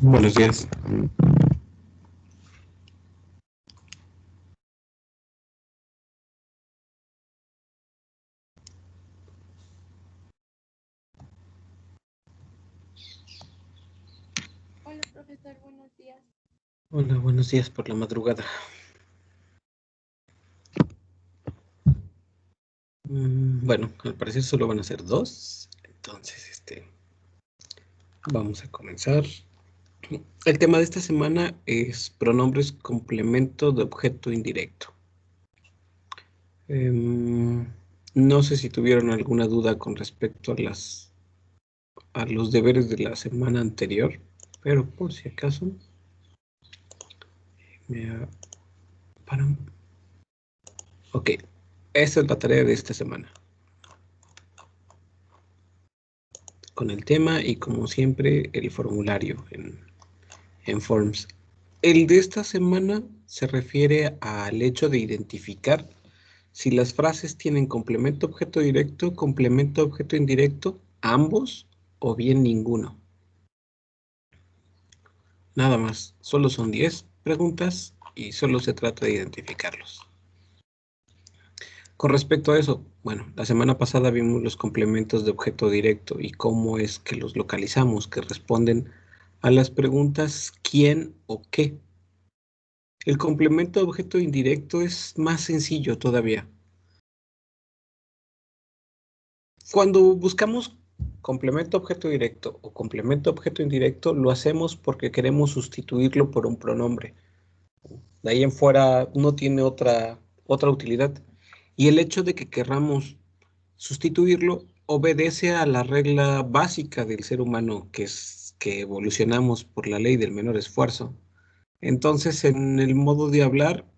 Buenos días. Hola, profesor, buenos días. Hola, buenos días por la madrugada. Bueno, al parecer solo van a ser dos. Entonces, vamos a comenzar. El tema de esta semana es pronombres complemento de objeto indirecto. No sé si tuvieron alguna duda con respecto a los deberes de la semana anterior, pero por si acaso, paran. Ok, esta es la tarea de esta semana. Con el tema y como siempre el formulario en Forms. El de esta semana se refiere al hecho de identificar si las frases tienen complemento objeto directo, complemento objeto indirecto, ambos o bien ninguno. Nada más, solo son 10 preguntas y solo se trata de identificarlos. Con respecto a eso, bueno, la semana pasada vimos los complementos de objeto directo y cómo es que los localizamos, que responden a las preguntas quién o qué. El complemento de objeto indirecto es más sencillo todavía. Cuando buscamos complemento objeto directo o complemento objeto indirecto, lo hacemos porque queremos sustituirlo por un pronombre. De ahí en fuera no tiene otra utilidad. Y el hecho de que querramos sustituirlo obedece a la regla básica del ser humano, que es que evolucionamos por la ley del menor esfuerzo. Entonces, en el modo de hablar,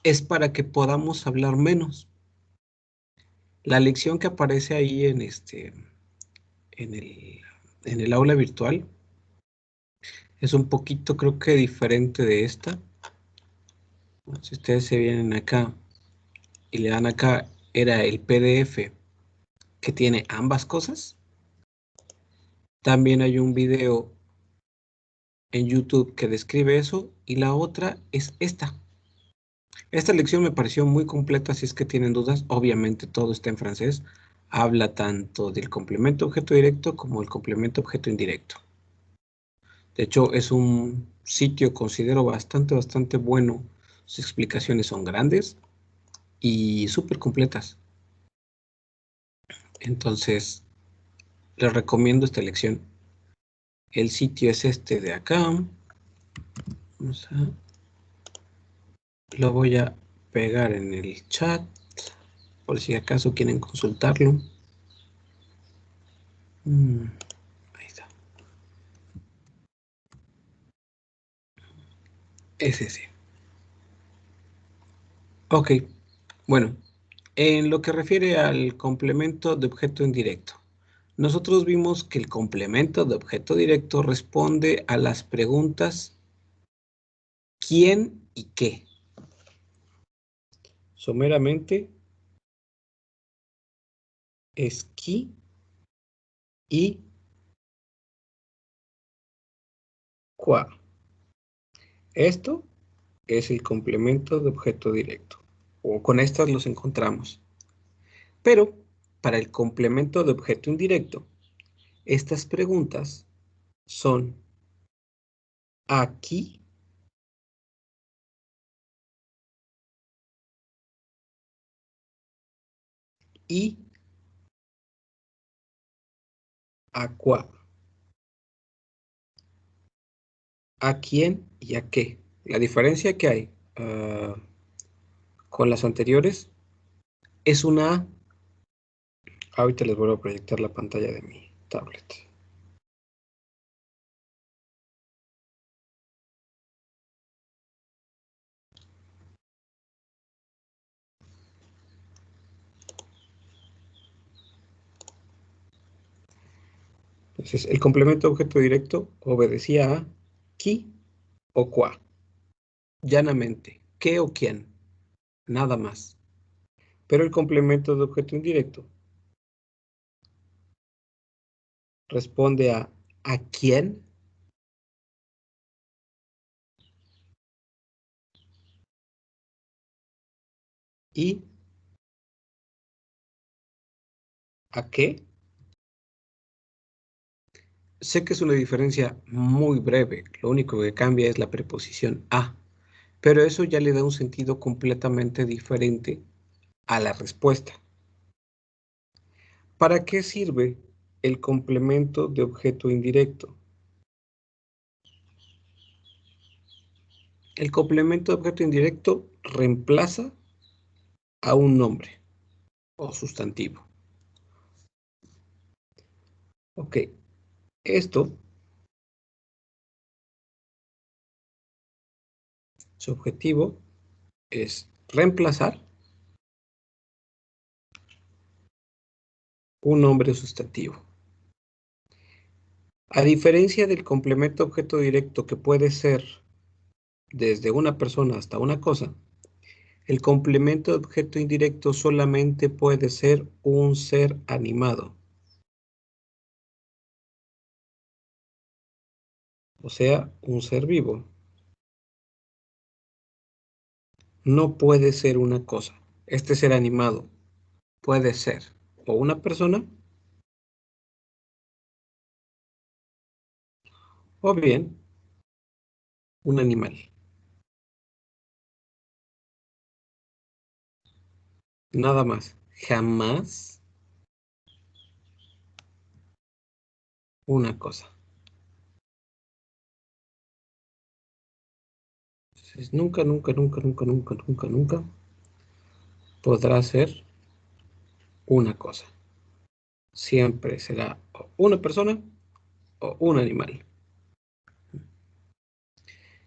es para que podamos hablar menos. La lección que aparece ahí en el aula virtual es un poquito, creo que diferente de esta. Si ustedes se vienen acá y le dan acá, era el PDF que tiene ambas cosas. También hay un video en YouTube que describe eso y la otra es esta. Esta lección me pareció muy completa, si es que tienen dudas. Obviamente todo está en francés. Habla tanto del complemento objeto directo como el complemento objeto indirecto. De hecho, es un sitio, considero, bastante bueno. Sus explicaciones son grandes y súper completas. Entonces, les recomiendo esta lección. El sitio es este de acá. Lo voy a pegar en el chat, por si acaso quieren consultarlo. Ahí está. Ese sí. Ok, bueno, en lo que refiere al complemento de objeto indirecto, nosotros vimos que el complemento de objeto directo responde a las preguntas ¿quién y qué? Someramente es qui y qua. Esto es el complemento de objeto directo, o con estas los encontramos. Pero para el complemento de objeto indirecto, estas preguntas son aquí y aqua. ¿A quién y a qué? La diferencia que hay con las anteriores es una A. Ahorita les vuelvo a proyectar la pantalla de mi tablet. Entonces, el complemento objeto directo obedecía a qui o qua. Llanamente, qué o quién. Nada más. Pero el complemento de objeto indirecto responde a quién ¿Y a qué? Sé que es una diferencia muy breve, lo único que cambia es la preposición a, pero eso ya le da un sentido completamente diferente a la respuesta. ¿Para qué sirve el complemento de objeto indirecto? El complemento de objeto indirecto reemplaza a un nombre o sustantivo. Ok, esto, su objetivo es reemplazar un nombre sustantivo. A diferencia del complemento objeto directo que puede ser desde una persona hasta una cosa, el complemento de objeto indirecto solamente puede ser un ser animado. O sea, un ser vivo. No puede ser una cosa. Este ser animado puede ser o una persona o bien un animal. Nada más. Jamás una cosa. Entonces, nunca, nunca, nunca, nunca, nunca, nunca, nunca podrá ser una cosa. Siempre será o una persona o un animal.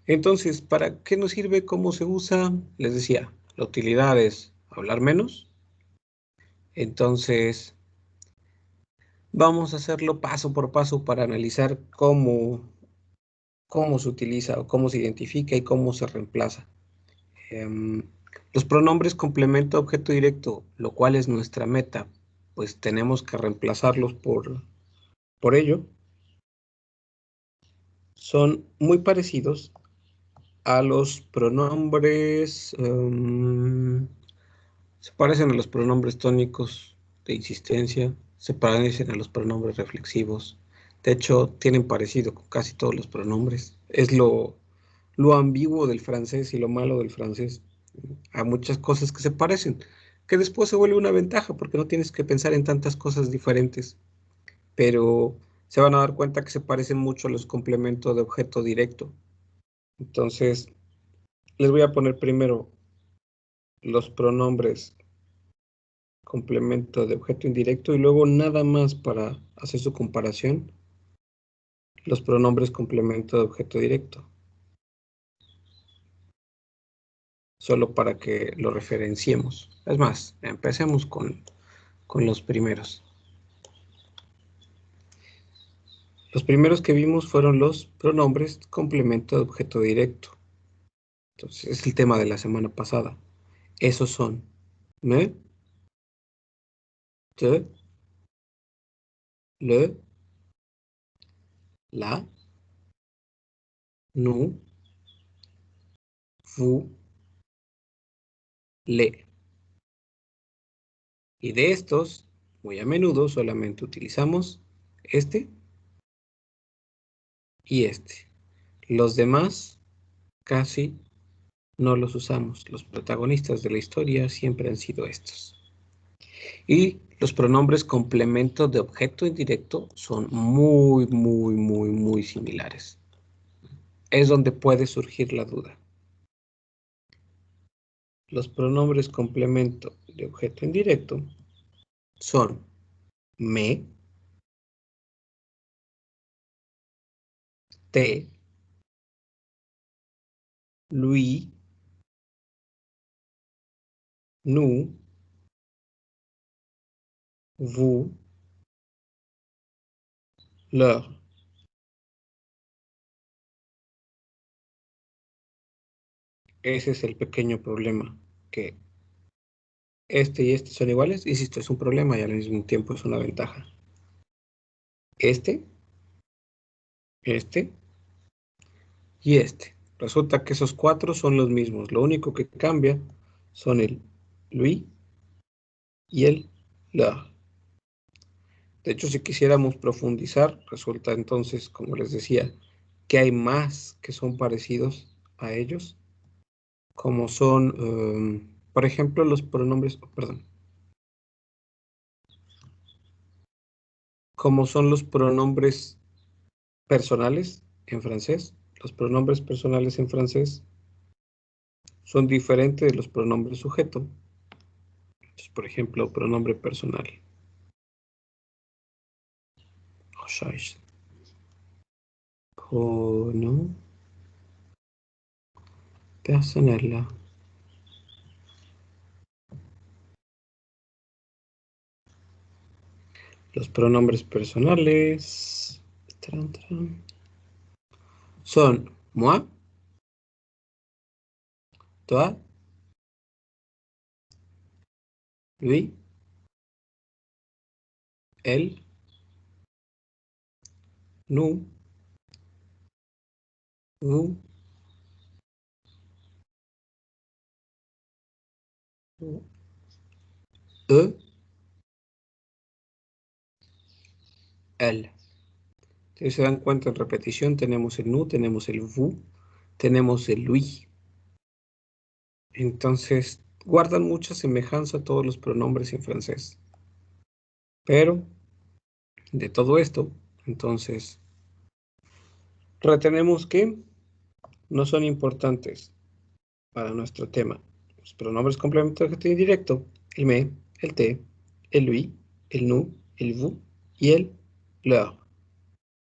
Entonces, ¿para qué nos sirve? ¿Cómo se usa? Les decía, la utilidad es hablar menos. Entonces, vamos a hacerlo paso por paso para analizar cómo se utiliza o cómo se identifica y cómo se reemplaza. Em, los pronombres complemento objeto directo, lo cual es nuestra meta, pues tenemos que reemplazarlos por ello. Son muy parecidos a los pronombres, se parecen a los pronombres tónicos de insistencia, se parecen a los pronombres reflexivos. De hecho, tienen parecido con casi todos los pronombres. Es lo ambiguo del francés y lo malo del francés. Hay muchas cosas que se parecen, que después se vuelve una ventaja porque no tienes que pensar en tantas cosas diferentes, pero se van a dar cuenta que se parecen mucho a los complementos de objeto directo. Entonces, les voy a poner primero los pronombres complemento de objeto indirecto y luego nada más para hacer su comparación, los pronombres complemento de objeto directo. Solo para que lo referenciemos. Es más, empecemos con los primeros. Los primeros que vimos fueron los pronombres complemento de objeto directo. Entonces, es el tema de la semana pasada. Esos son me, te, le, la, nous, vous, le. Y de estos, muy a menudo solamente utilizamos este y este. Los demás casi no los usamos. Los protagonistas de la historia siempre han sido estos. Y los pronombres complemento de objeto indirecto son muy, muy, muy, muy similares. Es donde puede surgir la duda. Los pronombres complemento de objeto indirecto son me, te, lui, nous, vous, leur. Ese es el pequeño problema, que este y este son iguales. Insisto, es un problema y al mismo tiempo es una ventaja. Este, este y este. Resulta que esos cuatro son los mismos. Lo único que cambia son el lui y el leur. De hecho, si quisiéramos profundizar, resulta entonces, como les decía, que hay más que son parecidos a ellos, como son, por ejemplo, los pronombres, perdón, como son los pronombres personales en francés. Los pronombres personales en francés son diferentes de los pronombres sujeto. Entonces, por ejemplo, pronombre personal. Pronom personnel. Los pronombres personales son moi, toi, lui, elle, nous, vous, eux, elle. Si se dan cuenta en repetición, tenemos el nous, tenemos el vous, tenemos el lui. Entonces, guardan mucha semejanza a todos los pronombres en francés. Pero, de todo esto, entonces, retenemos que no son importantes para nuestro tema. Los pronombres complementarios de objeto indirecto, el me, el te, el lui, el nous, el vous y el leur.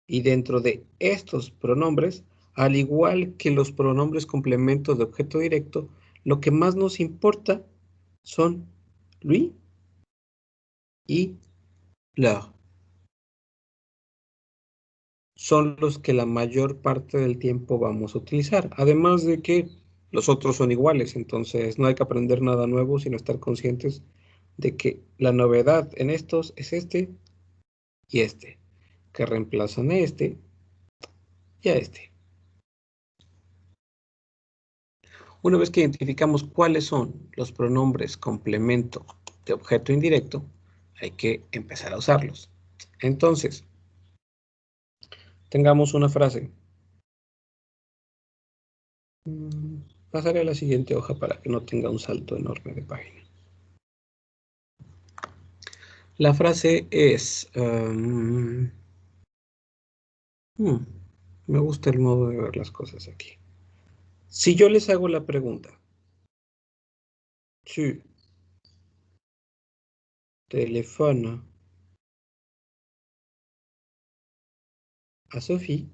Y dentro de estos pronombres, al igual que los pronombres complementos de objeto directo, lo que más nos importa son lui y leur. Son los que la mayor parte del tiempo vamos a utilizar. Además de que los otros son iguales, entonces no hay que aprender nada nuevo, sino estar conscientes de que la novedad en estos es este y este, que reemplazan a este y a este. Una vez que identificamos cuáles son los pronombres complemento de objeto indirecto, hay que empezar a usarlos. Entonces, tengamos una frase. Pasaré a la siguiente hoja para que no tenga un salto enorme de página. La frase es... me gusta el modo de ver las cosas aquí. Si yo les hago la pregunta, tu téléphones a Sophie,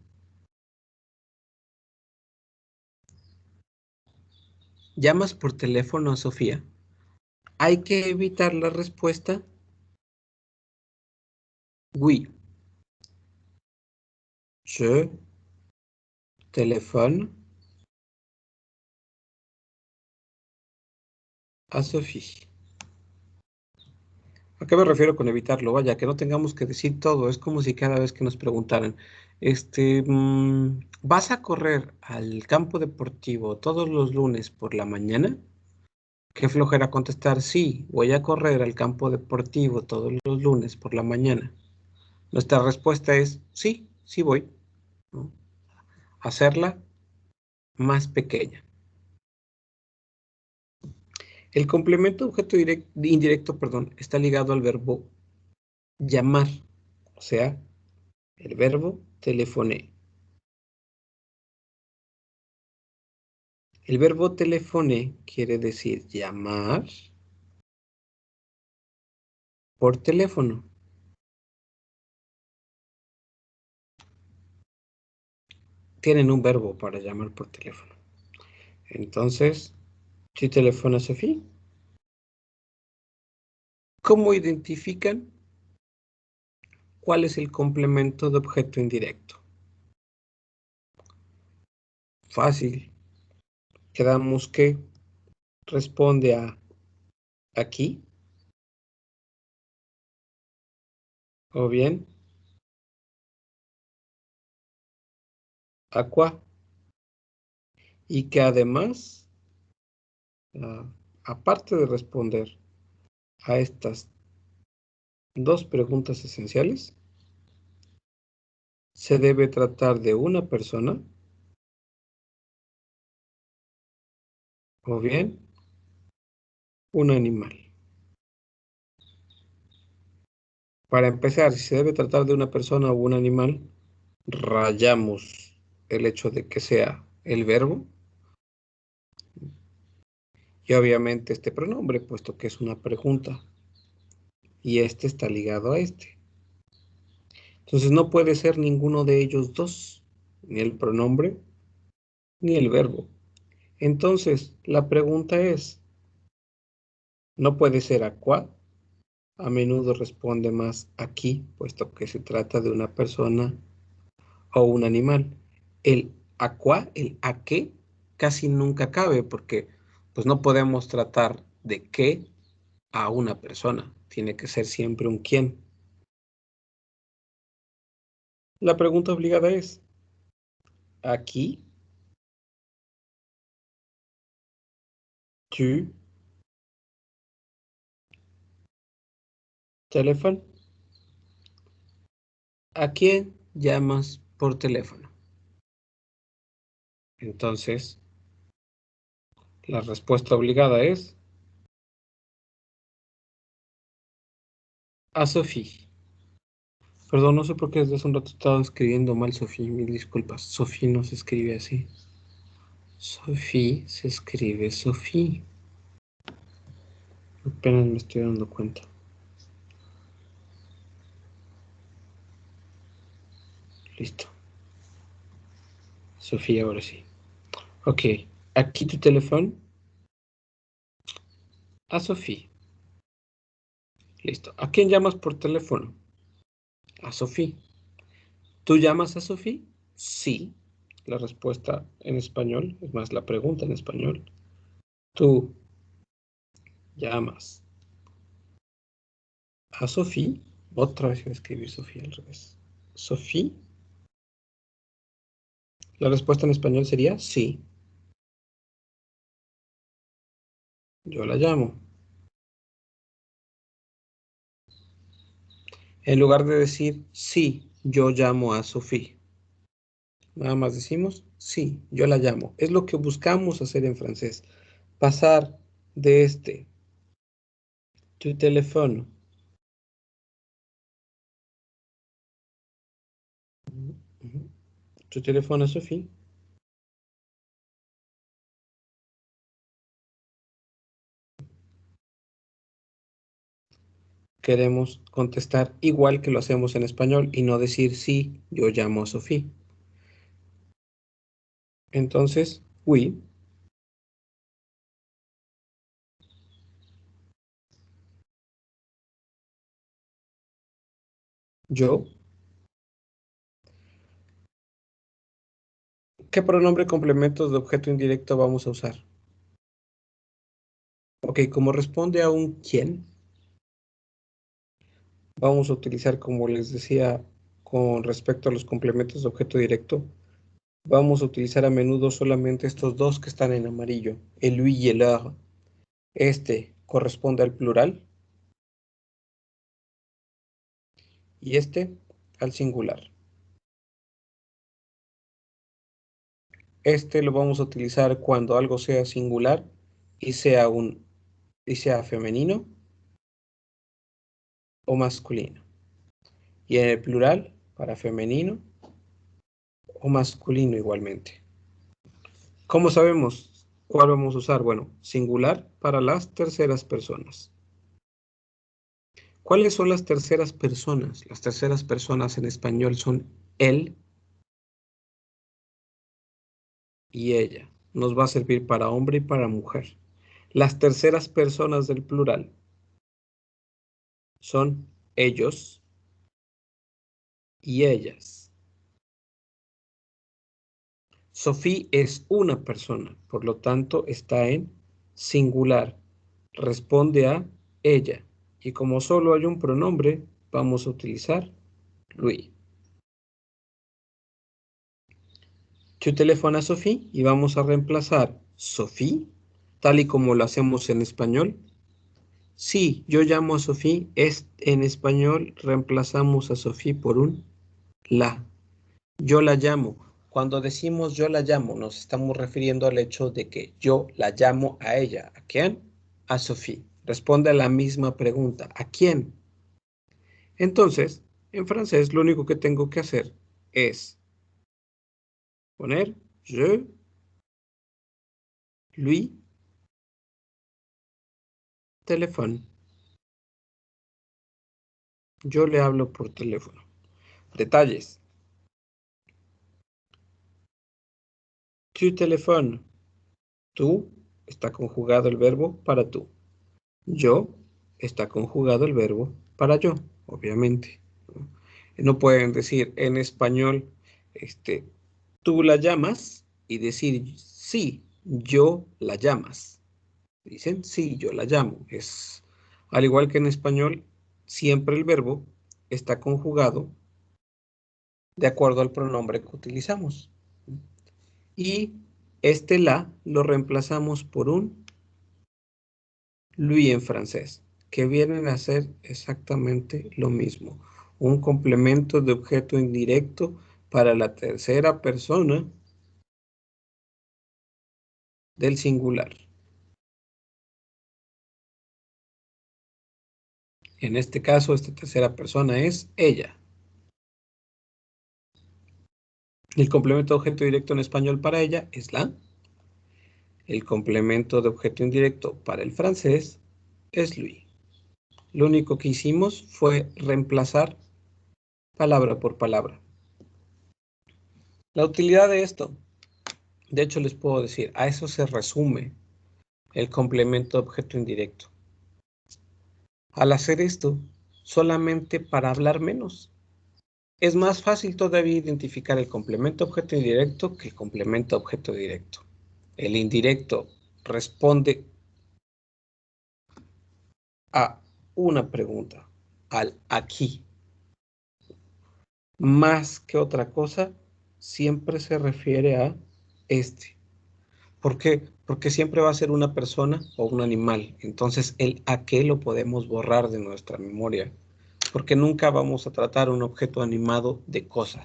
llamas por teléfono a Sofía, hay que evitar la respuesta oui. Je téléphone a Sophie. ¿A qué me refiero con evitarlo? Vaya, que no tengamos que decir todo. Es como si cada vez que nos preguntaran, ¿vas a correr al campo deportivo todos los lunes por la mañana? Qué flojera contestar, sí, voy a correr al campo deportivo todos los lunes por la mañana. Nuestra respuesta es, sí, sí voy, ¿no? Hacerla más pequeña. El complemento objeto indirecto, perdón, está ligado al verbo llamar, o sea, el verbo telefoné. El verbo telefoné quiere decir llamar por teléfono. Tienen un verbo para llamar por teléfono. Entonces, si teléfono a Sofía, ¿cómo identifican cuál es el complemento de objeto indirecto? Fácil. Quedamos que responde a aquí o bien aqua y que además aparte de responder a estas dos preguntas esenciales, se debe tratar de una persona o bien un animal. Para empezar, si se debe tratar de una persona o un animal, rayamos el hecho de que sea el verbo y obviamente este pronombre, puesto que es una pregunta y este está ligado a este. Entonces no puede ser ninguno de ellos dos, ni el pronombre ni el verbo. Entonces la pregunta es, no puede ser aqua, a menudo responde más aquí, puesto que se trata de una persona o un animal. El aqua, el a qué, casi nunca cabe porque pues no podemos tratar de qué a una persona. Tiene que ser siempre un quién. La pregunta obligada es, aquí, tu, teléfono. ¿A quién llamas por teléfono? Entonces, la respuesta obligada es a Sofía. Perdón, no sé por qué desde hace un rato estaba escribiendo mal Sofía, mil disculpas. Sofía no se escribe así. Sofía se escribe Sofía. Apenas me estoy dando cuenta. Listo. Sofía, ahora sí. Ok. Aquí tu teléfono. A Sofía. Listo. ¿A quién llamas por teléfono? A Sofía. ¿Tú llamas a Sofía? Sí. La respuesta en español, es más, la pregunta en español. ¿Tú llamas a Sofía? Otra vez voy a escribir Sofía al revés. Sofía. La respuesta en español sería sí. Yo la llamo. En lugar de decir sí, yo llamo a Sofía. Nada más decimos sí, yo la llamo. Es lo que buscamos hacer en francés. Pasar de tu teléfono. Tu teléfono, Sofía. Queremos contestar igual que lo hacemos en español y no decir sí, yo llamo a Sofía. Entonces, oui, yo. ¿Qué pronombre complementos de objeto indirecto vamos a usar? Ok, como responde a un quién, vamos a utilizar, como les decía, con respecto a los complementos de objeto directo, vamos a utilizar a menudo solamente estos dos que están en amarillo, el lui y el leur. Este corresponde al plural y este al singular. Este lo vamos a utilizar cuando algo sea singular y sea femenino o masculino. Y en el plural para femenino o masculino igualmente. ¿Cómo sabemos cuál vamos a usar? Bueno, singular para las terceras personas. ¿Cuáles son las terceras personas? Las terceras personas en español son él y ella. Nos va a servir para hombre y para mujer. Las terceras personas del plural son ellos y ellas. Sofía es una persona, por lo tanto está en singular. Responde a ella. Y como solo hay un pronombre, vamos a utilizar lui. Tu teléfono a Sofía y vamos a reemplazar Sofía tal y como lo hacemos en español. Sí, yo llamo a Sofía, en español reemplazamos a Sofía por un la. Yo la llamo. Cuando decimos yo la llamo, nos estamos refiriendo al hecho de que yo la llamo a ella. ¿A quién? A Sofía. Responde a la misma pregunta. ¿A quién? Entonces, en francés lo único que tengo que hacer es poner je lui téléphone. Yo le hablo por teléfono. Detalles. Tu téléphone. Tú está conjugado el verbo para tú. Yo está conjugado el verbo para yo, obviamente. No pueden decir en español, tú la llamas y decir sí, yo la llamas. Dicen sí, yo la llamo. Es al igual que en español, siempre el verbo está conjugado de acuerdo al pronombre que utilizamos. Y este la lo reemplazamos por un lui en francés, que vienen a ser exactamente lo mismo. Un complemento de objeto indirecto para la tercera persona del singular. En este caso, esta tercera persona es ella. El complemento de objeto directo en español para ella es la. El complemento de objeto indirecto para el francés es lui. Lo único que hicimos fue reemplazar palabra por palabra. La utilidad de esto, de hecho les puedo decir, a eso se resume el complemento de objeto indirecto. Al hacer esto, solamente para hablar menos. Es más fácil todavía identificar el complemento objeto indirecto que el complemento objeto directo. El indirecto responde a una pregunta, al aquí. Más que otra cosa, siempre se refiere a este. ¿Por qué? Porque siempre va a ser una persona o un animal. Entonces, el a qué lo podemos borrar de nuestra memoria. Porque nunca vamos a tratar un objeto animado de cosa.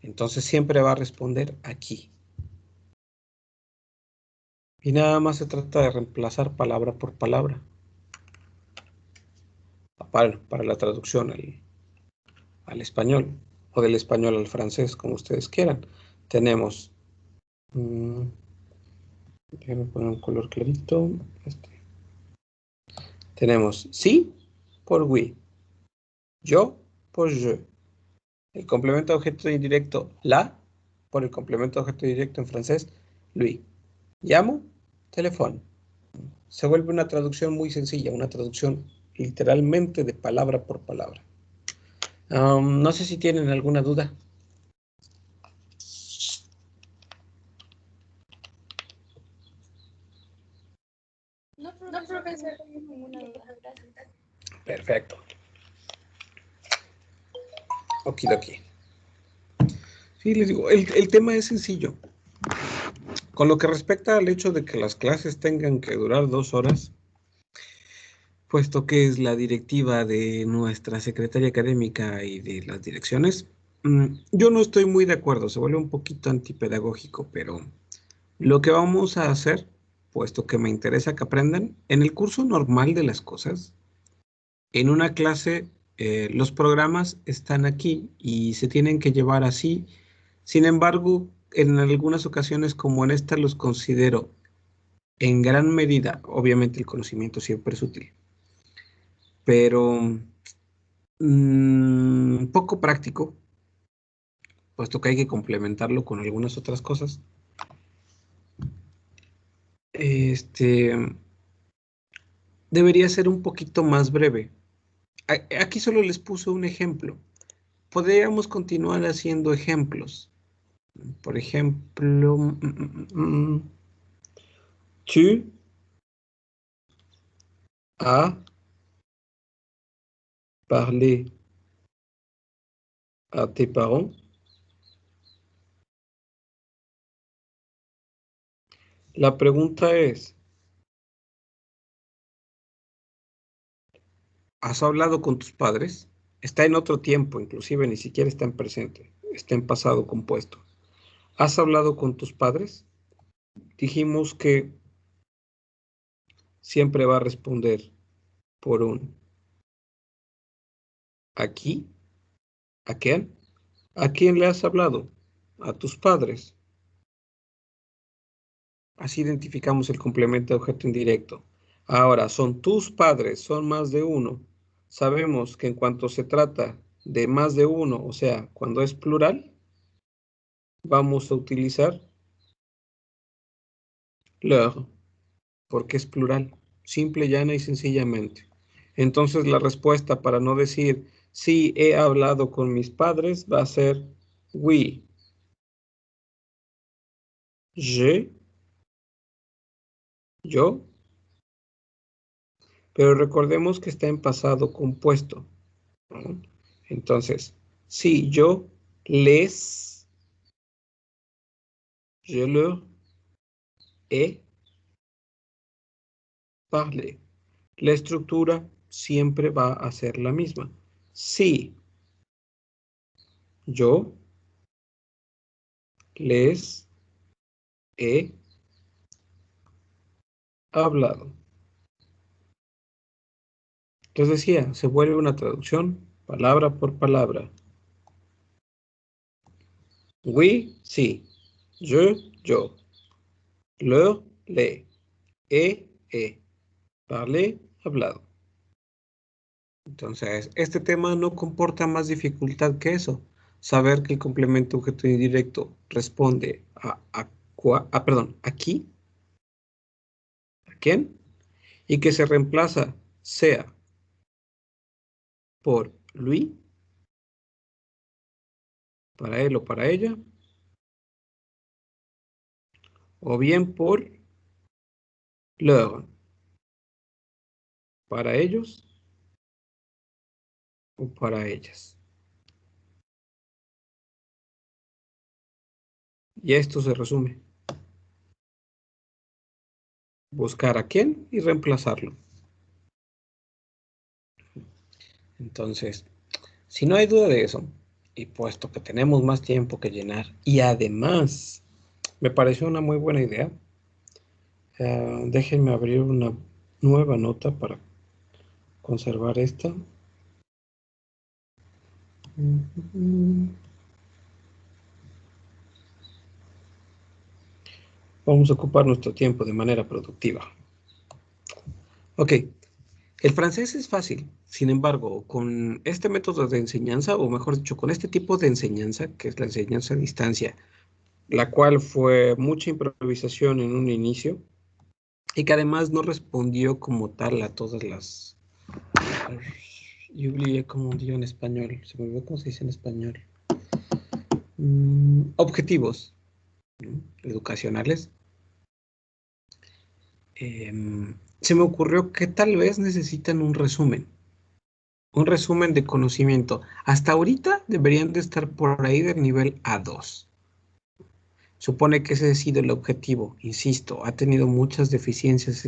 Entonces, siempre va a responder aquí. Y nada más se trata de reemplazar palabra por palabra. Para la traducción al español. O del español al francés, como ustedes quieran. Tenemos... déjenme poner un color clarito. Tenemos sí por oui. Yo por je. El complemento de objeto indirecto la por el complemento de objeto directo en francés lui. Llamo, teléfono. Se vuelve una traducción muy sencilla, una traducción literalmente de palabra por palabra. No sé si tienen alguna duda. No, profesor, no tengo ninguna duda. Gracias. Perfecto. Okidoki. Sí, les digo, el tema es sencillo. Con lo que respecta al hecho de que las clases tengan que durar 2 horas, puesto que es la directiva de nuestra secretaria académica y de las direcciones, yo no estoy muy de acuerdo, se vuelve un poquito antipedagógico, pero lo que vamos a hacer, puesto que me interesa que aprendan, en el curso normal de las cosas, en una clase, los programas están aquí y se tienen que llevar así. Sin embargo, en algunas ocasiones como en esta los considero en gran medida, obviamente el conocimiento siempre es útil, pero poco práctico, puesto que hay que complementarlo con algunas otras cosas. Debería ser un poquito más breve. Aquí solo les puse un ejemplo. Podríamos continuar haciendo ejemplos. Por ejemplo, tu as parlé à tes parents La pregunta es, ¿has hablado con tus padres? Está en otro tiempo, inclusive ni siquiera está en presente, está en pasado compuesto. ¿Has hablado con tus padres? Dijimos que siempre va a responder por un aquí. ¿A quién? ¿A quién le has hablado? A tus padres. Así identificamos el complemento de objeto indirecto. Ahora, son tus padres, son más de uno. Sabemos que en cuanto se trata de más de uno, o sea, cuando es plural, vamos a utilizar leur, porque es plural, simple, llana y sencillamente. Entonces la respuesta para no decir sí he hablado con mis padres va a ser oui, je, yo, pero recordemos que está en pasado compuesto, ¿no? Entonces, sí, yo les, je leur he parlé. La estructura siempre va a ser la misma. Sí, yo les he hablado. Les decía, se vuelve una traducción palabra por palabra. Oui, sí. Je, yo. Leur, le. He. Parlé, hablado. Entonces, este tema no comporta más dificultad que eso. Saber que el complemento objeto indirecto responde perdón, aquí, a quién, y que se reemplaza sea por lui, para él o para ella, o bien por leur, para ellos o para ellas. Y esto se resume. Buscar a quién y reemplazarlo. Entonces, si no hay duda de eso, y puesto que tenemos más tiempo que llenar, y además me pareció una muy buena idea, déjenme abrir una nueva nota para conservar esta. Vamos a ocupar nuestro tiempo de manera productiva. Ok, el francés es fácil, sin embargo, con este método de enseñanza, o mejor dicho, con este tipo de enseñanza, que es la enseñanza a distancia, la cual fue mucha improvisación en un inicio, y que además no respondió como tal a todas las... Yo oublié cómo digo en español, se me olvidó cómo se dice en español. Objetivos, ¿no? Educacionales. Se me ocurrió que tal vez necesitan un resumen de conocimiento. Hasta ahorita deberían de estar por ahí del nivel A2. Supone que ese ha sido el objetivo, insisto, ha tenido muchas deficiencias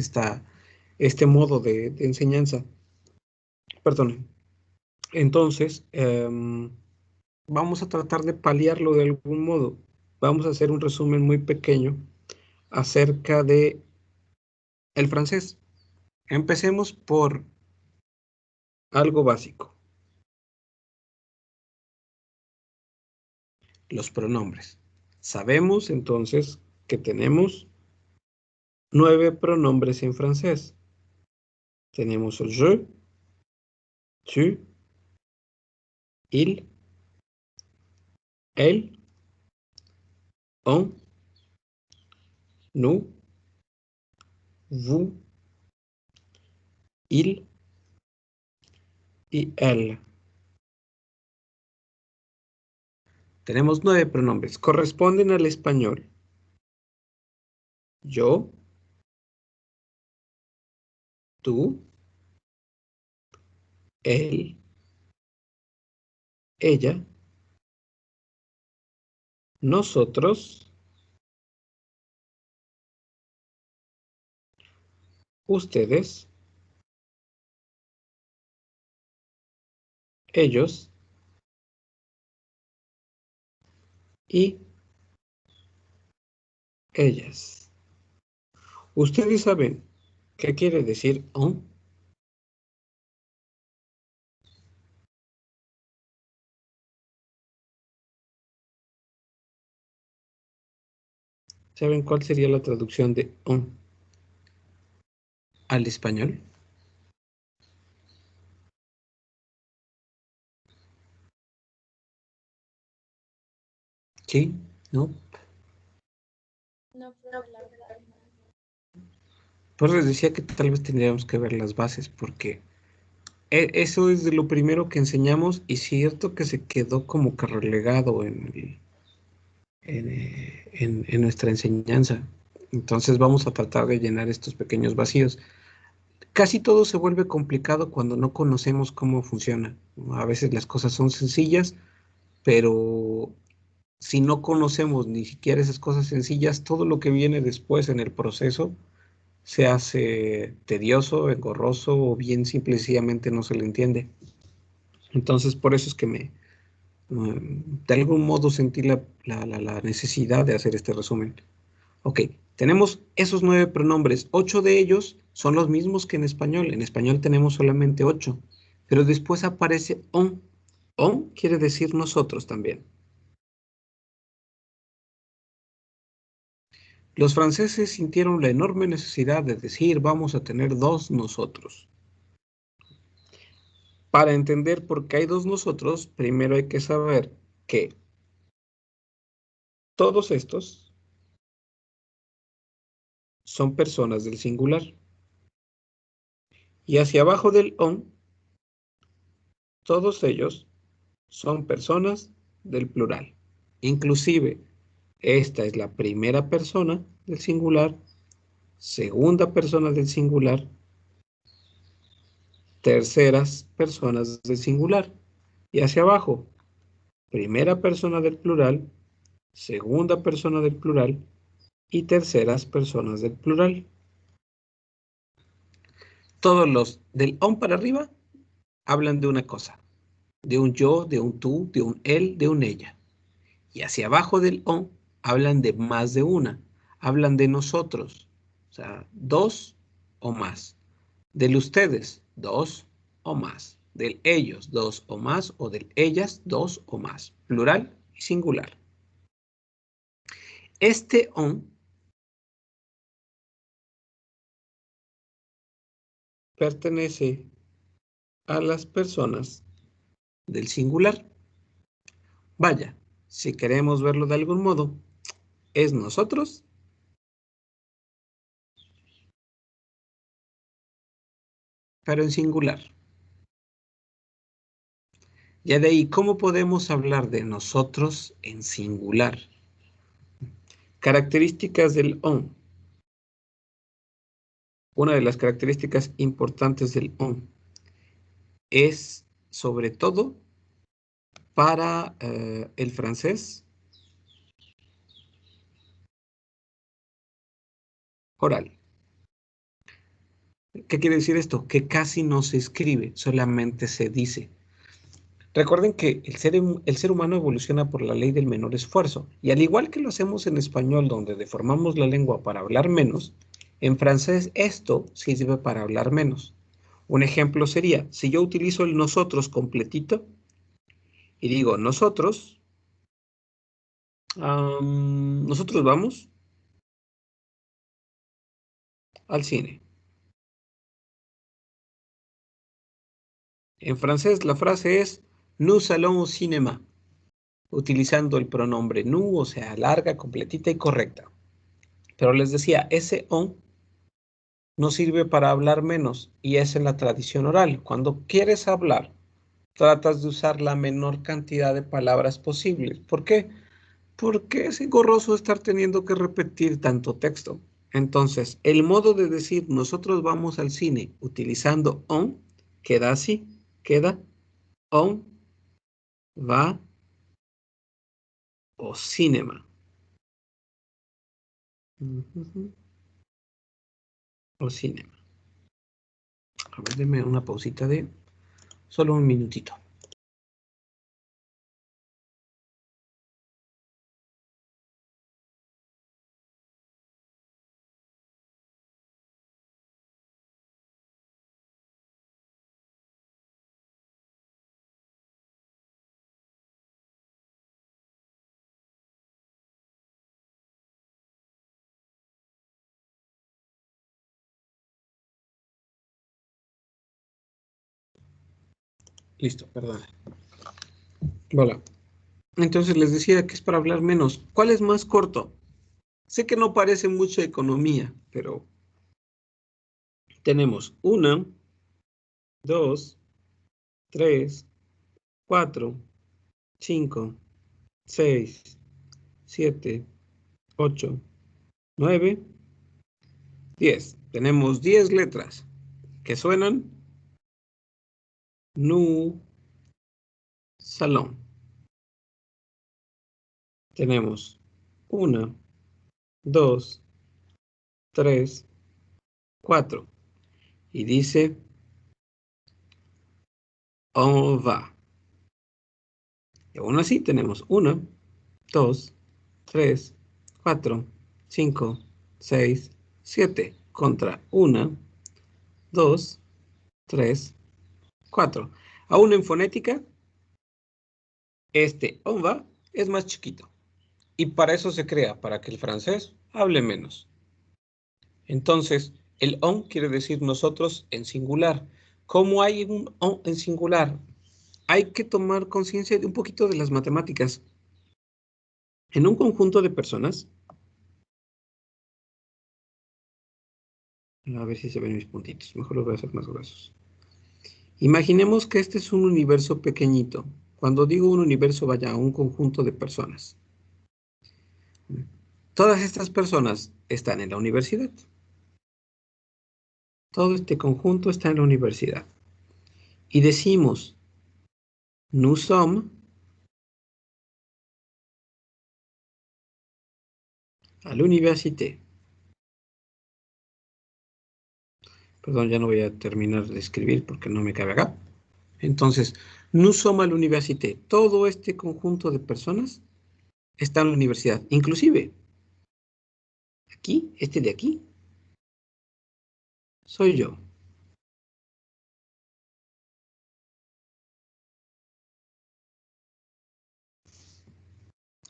este modo de enseñanza. Perdón. Entonces, vamos a tratar de paliarlo de algún modo. Vamos a hacer un resumen muy pequeño acerca de el francés. Empecemos por algo básico, los pronombres. Sabemos entonces que tenemos 9 pronombres en francés. Tenemos el je, tu, il, elle, on, nous, vous, il y elle. Tenemos 9 pronombres. Corresponden al español. Yo, tú, él, ella, nosotros, ustedes, ellos y ellas. ¿Ustedes saben qué quiere decir on? ¿Saben cuál sería la traducción de on al español? ¿Sí? ¿No? No, profe, la verdad. Pues les decía que tal vez tendríamos que ver las bases porque eso es de lo primero que enseñamos y cierto que se quedó como que relegado en nuestra enseñanza. Entonces vamos a tratar de llenar estos pequeños vacíos. Casi todo se vuelve complicado cuando no conocemos cómo funciona, ¿no? A veces las cosas son sencillas, pero si no conocemos ni siquiera esas cosas sencillas, todo lo que viene después en el proceso se hace tedioso, engorroso o bien simplemente no se le entiende. Entonces, por eso es que de algún modo sentí la necesidad de hacer este resumen. Ok, tenemos esos 9 pronombres. 8 de ellos son los mismos que en español. En español tenemos solamente 8, pero después aparece on. On quiere decir nosotros también. Los franceses sintieron la enorme necesidad de decir vamos a tener dos nosotros. Para entender por qué hay dos nosotros, primero hay que saber que todos estos son personas del singular. Y hacia abajo del on, todos ellos son personas del plural. Inclusive, esta es la primera persona del singular, segunda persona del singular, terceras personas del singular. Y hacia abajo, primera persona del plural, segunda persona del plural y terceras personas del plural. Todos los del on para arriba hablan de una cosa, de un yo, de un tú, de un él, de un ella. Y hacia abajo del on hablan de más de una, hablan de nosotros, o sea, dos o más. Del ustedes, dos o más. Del ellos, dos o más, o del ellas, dos o más. Plural y singular. Este on pertenece a las personas del singular. Vaya, si queremos verlo de algún modo, es nosotros, pero en singular. Ya de ahí, ¿cómo podemos hablar de nosotros en singular? Características del on. Una de las características importantes del on es, sobre todo, para el francés oral. ¿Qué quiere decir esto? Que casi no se escribe, solamente se dice. Recuerden que el ser humano evoluciona por la ley del menor esfuerzo, y al igual que lo hacemos en español, donde deformamos la lengua para hablar menos, en francés esto sirve para hablar menos. Un ejemplo sería, si yo utilizo el nosotros completito y digo nosotros, nosotros vamos al cine. En francés la frase es nous allons au cinéma, utilizando el pronombre nous, o sea, larga, completita y correcta. Pero les decía, ese on no sirve para hablar menos y es en la tradición oral. Cuando quieres hablar, tratas de usar la menor cantidad de palabras posibles. ¿Por qué? Porque es engorroso estar teniendo que repetir tanto texto. Entonces, el modo de decir nosotros vamos al cine utilizando on queda así, queda on va o cinema. O cinema. A ver, denme una pausita de solo un minutito. Listo, perdón. Hola. Entonces les decía que es para hablar menos. ¿Cuál es más corto? Sé que no parece mucha economía, pero tenemos 1, 2, 3, 4, 5, 6, 7, 8, 9, 10. Tenemos 10 letras que suenan nu, salón. Tenemos 1, 2, 3, 4. Y dice on va. Y aún así tenemos 1, 2, 3, 4, 5, 6, 7 contra 1, 2, 3, 4. Aún en fonética, este on va es más chiquito. Y para eso se crea, para que el francés hable menos. Entonces, el on quiere decir nosotros en singular. ¿Cómo hay un on en singular? Hay que tomar conciencia de un poquito de las matemáticas. En un conjunto de personas, a ver si se ven mis puntitos, mejor los voy a hacer más gruesos. Imaginemos que este es un universo pequeñito. Cuando digo un universo, vaya a un conjunto de personas. Todas estas personas están en la universidad. Todo este conjunto está en la universidad. Y decimos, nous sommes à l'université. Perdón, ya no voy a terminar de escribir porque no me cabe acá. Entonces, nous sommes à l'université. Todo este conjunto de personas está en la universidad. Inclusive, aquí, este de aquí, soy yo.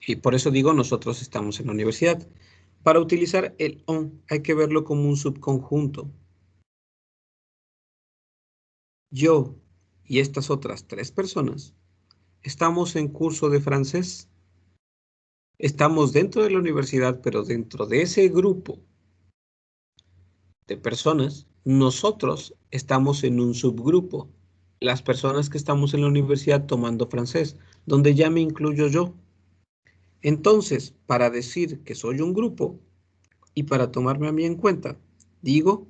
Y por eso digo, nosotros estamos en la universidad. Para utilizar el on hay que verlo como un subconjunto. Yo y estas otras 3 personas estamos en curso de francés. Estamos dentro de la universidad, pero dentro de ese grupo de personas, nosotros estamos en un subgrupo. Las personas que estamos en la universidad tomando francés, donde ya me incluyo yo. Entonces, para decir que soy un grupo y para tomarme a mí en cuenta, digo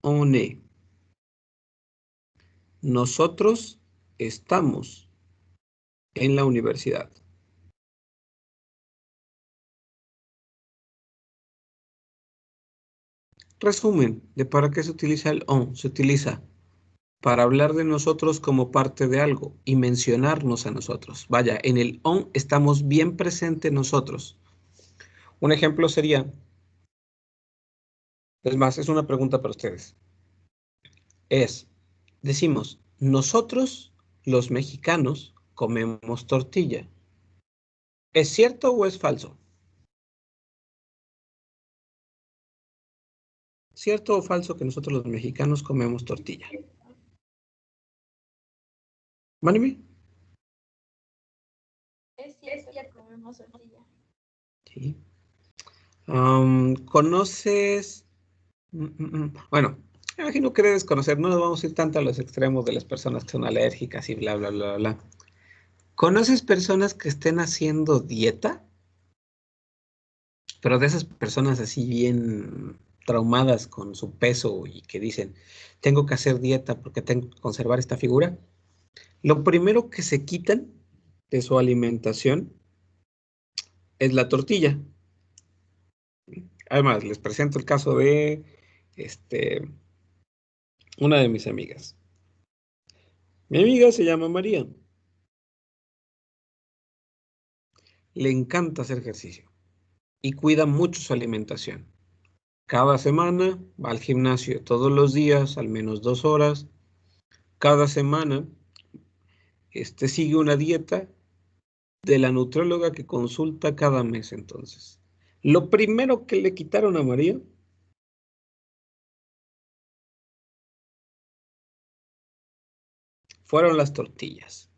on est. Nosotros estamos en la universidad. Resumen de para qué se utiliza el on. Se utiliza para hablar de nosotros como parte de algo y mencionarnos a nosotros. Vaya, en el on estamos bien presentes nosotros. Un ejemplo sería, es más, es una pregunta para ustedes. Decimos, nosotros los mexicanos comemos tortilla. ¿Es cierto o es falso? ¿Cierto o falso que nosotros los mexicanos comemos tortilla? ¿Mánime? Es cierto que comemos tortilla. Sí. ¿Conoces? Bueno, me imagino que debes conocer, no nos vamos a ir tanto a los extremos de las personas que son alérgicas y bla, bla, bla, bla. ¿Conoces personas que estén haciendo dieta? Pero de esas personas así bien traumadas con su peso y que dicen, tengo que hacer dieta porque tengo que conservar esta figura. Lo primero que se quitan de su alimentación es la tortilla. Además, les presento el caso de este, Una de mis amigas. Mi amiga se llama María. Le encanta hacer ejercicio y cuida mucho su alimentación. Cada semana va al gimnasio todos los días, al menos 2 horas. Cada semana sigue una dieta de la nutrióloga que consulta cada mes entonces. Lo primero que le quitaron a María fueron las tortillas.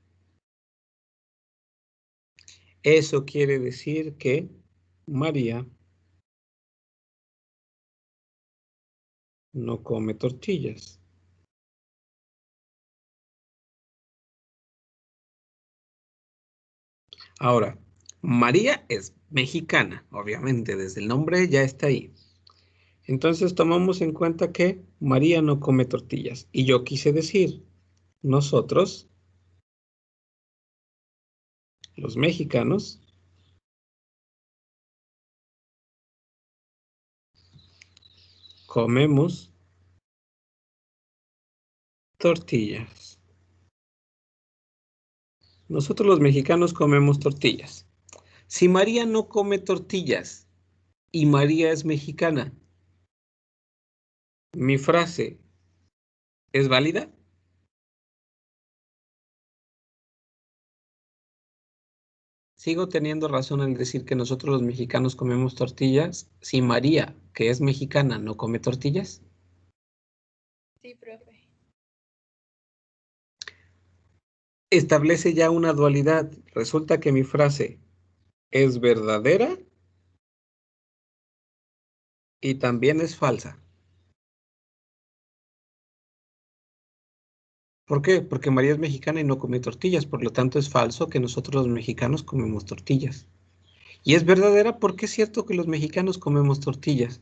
Eso quiere decir que María no come tortillas. Ahora, María es mexicana, obviamente, desde el nombre ya está ahí. Entonces tomamos en cuenta que María no come tortillas. Y yo quise decir, nosotros, los mexicanos, comemos tortillas. Nosotros los mexicanos comemos tortillas. Si María no come tortillas y María es mexicana, ¿mi frase es válida? Sigo teniendo razón al decir que nosotros los mexicanos comemos tortillas si María, que es mexicana, no come tortillas. Sí, profe. Establece ya una dualidad. Resulta que mi frase es verdadera y también es falsa. ¿Por qué? Porque María es mexicana y no come tortillas, por lo tanto es falso que nosotros los mexicanos comemos tortillas. Y es verdadera porque es cierto que los mexicanos comemos tortillas.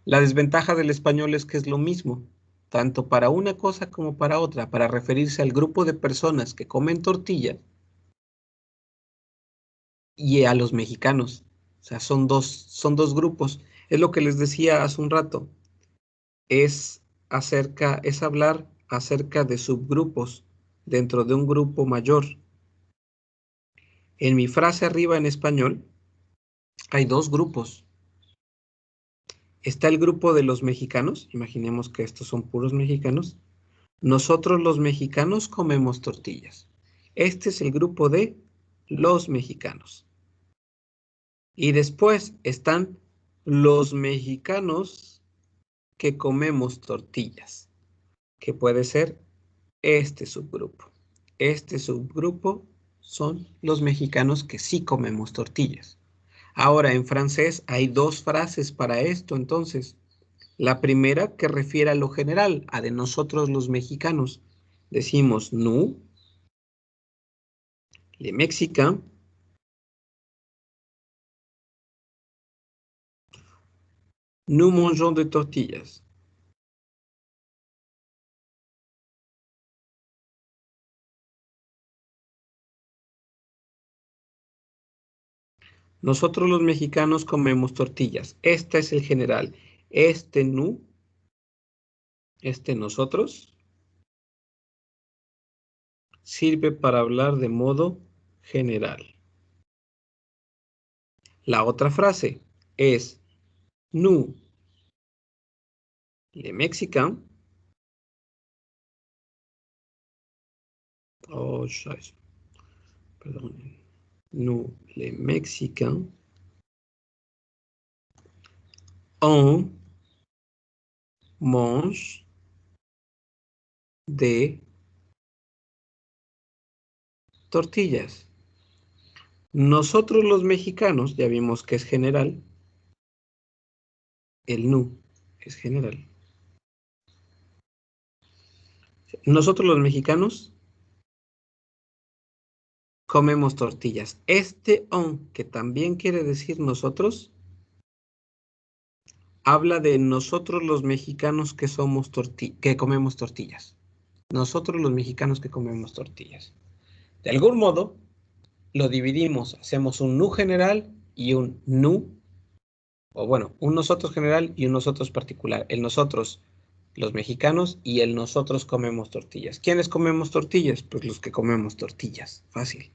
La desventaja del español es que es lo mismo, tanto para una cosa como para otra, para referirse al grupo de personas que comen tortillas y a los mexicanos. O sea, son dos grupos. Es lo que les decía hace un rato. Es hablar acerca de subgrupos dentro de un grupo mayor. En mi frase arriba en español hay dos grupos. Está el grupo de los mexicanos, imaginemos que estos son puros mexicanos. Nosotros los mexicanos comemos tortillas. Este es el grupo de los mexicanos. Y después están los mexicanos que comemos tortillas, que puede ser este subgrupo. Este subgrupo son los mexicanos que sí comemos tortillas. Ahora, en francés hay dos frases para esto, entonces. La primera que refiere a lo general, a de nosotros los mexicanos. Decimos nous, les Mexicains, nous mangeons de tortillas. Nosotros los mexicanos comemos tortillas. Este es el general. Este nous, este nosotros, sirve para hablar de modo general. La otra frase es nous, les Mexicains. Oh, perdón. Nous, les Mexicains, on mange de tortillas. Nosotros los mexicanos, ya vimos que es general, el nu es general. Nosotros los mexicanos comemos tortillas. Este on, que también quiere decir nosotros, habla de nosotros los mexicanos que que comemos tortillas. Nosotros los mexicanos que comemos tortillas. De algún modo, lo dividimos. Hacemos un nu general y un nu, o bueno, un nosotros general y un nosotros particular. El nosotros los mexicanos, y el nosotros comemos tortillas. ¿Quiénes comemos tortillas? Pues los que comemos tortillas. Fácil.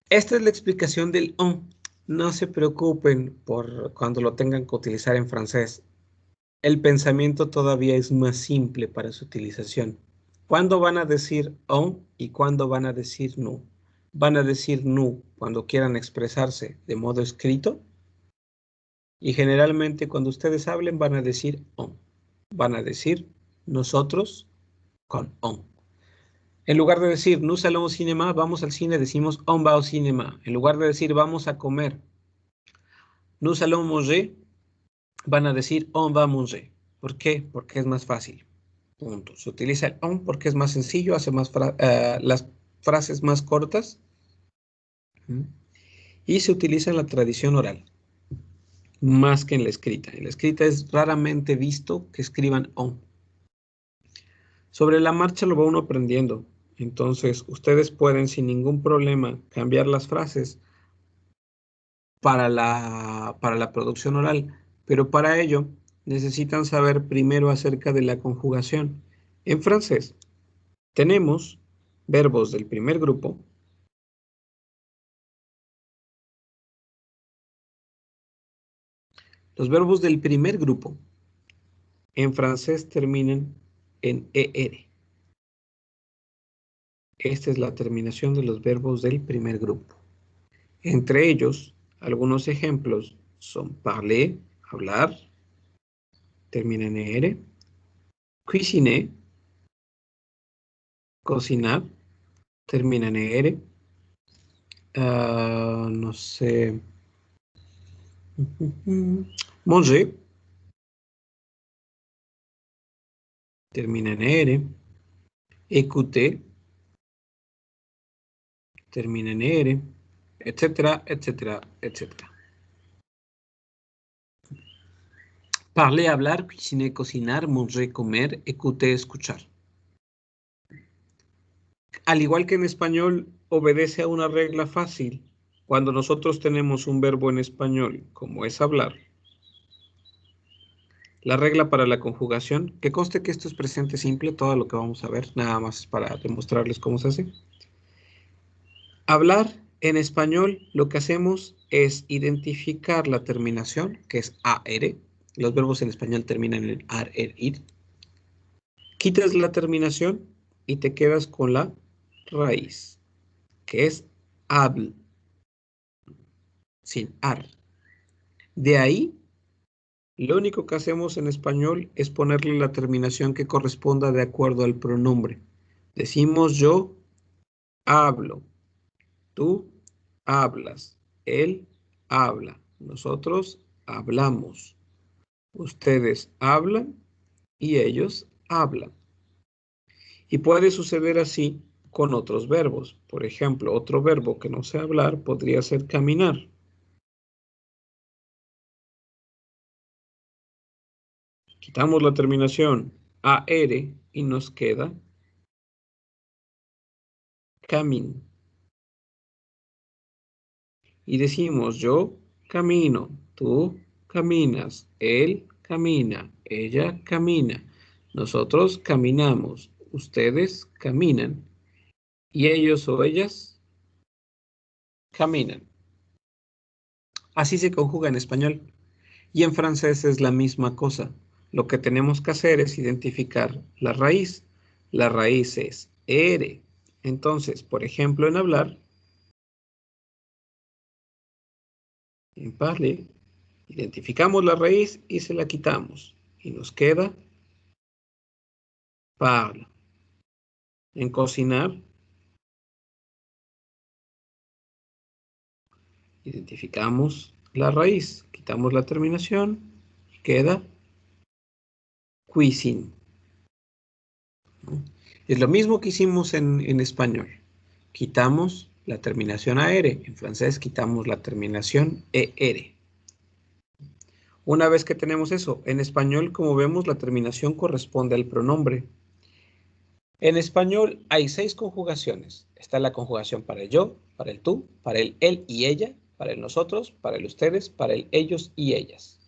Esta es la explicación del on. No se preocupen por cuando lo tengan que utilizar en francés. El pensamiento todavía es más simple para su utilización. ¿Cuándo van a decir on y cuándo van a decir no? Van a decir no cuando quieran expresarse de modo escrito, y generalmente cuando ustedes hablen van a decir on. Van a decir nosotros con on. En lugar de decir nous allons au cinéma, vamos al cine, decimos on va au cinéma. En lugar de decir vamos a comer, nous allons manger, van a decir on va manger. ¿Por qué? Porque es más fácil. Punto. Se utiliza el on porque es más sencillo, hace las frases más cortas. Y se utiliza en la tradición oral, más que en la escrita. En la escrita es raramente visto que escriban on. Sobre la marcha lo va uno aprendiendo. Entonces, ustedes pueden sin ningún problema cambiar las frases para la producción oral, pero para ello necesitan saber primero acerca de la conjugación. En francés tenemos verbos del primer grupo. Los verbos del primer grupo en francés terminan en ER. Esta es la terminación de los verbos del primer grupo. Entre ellos, algunos ejemplos son parler, hablar, termina en ER, cuisiner, cocinar, termina en ER, no sé, manger, termina en ER, écouter, termina en ER, etcétera, etcétera, etcétera. Parler, hablar, cuisiner, cocinar, manger, comer, écouter, escuchar. Al igual que en español, obedece a una regla fácil. Cuando nosotros tenemos un verbo en español, como es hablar, la regla para la conjugación, que conste que esto es presente simple, todo lo que vamos a ver, nada más para demostrarles cómo se hace. Hablar en español, lo que hacemos es identificar la terminación, que es AR. Los verbos en español terminan en AR, IR. Quitas la terminación y te quedas con la raíz, que es habl, sin ar. De ahí, lo único que hacemos en español es ponerle la terminación que corresponda de acuerdo al pronombre. Decimos yo hablo, tú hablas, él habla, nosotros hablamos, ustedes hablan y ellos hablan. Y puede suceder así con otros verbos. Por ejemplo, otro verbo que no sé hablar podría ser caminar. Quitamos la terminación AR y nos queda camin. Y decimos yo camino, tú caminas, él camina, ella camina, nosotros caminamos, ustedes caminan y ellos o ellas caminan. Así se conjuga en español. Y en francés es la misma cosa. Lo que tenemos que hacer es identificar la raíz. La raíz es ER. Entonces, por ejemplo, en hablar, en parler, identificamos la raíz y se la quitamos. Y nos queda parle. En cocinar, identificamos la raíz, quitamos la terminación y queda cuisine. Es lo mismo que hicimos en español. Quitamos la terminación AR. En francés quitamos la terminación ER. Una vez que tenemos eso, en español, como vemos, la terminación corresponde al pronombre. En español hay 6 conjugaciones. Está la conjugación para el yo, para el tú, para el él y ella, para el nosotros, para el ustedes, para el ellos y ellas.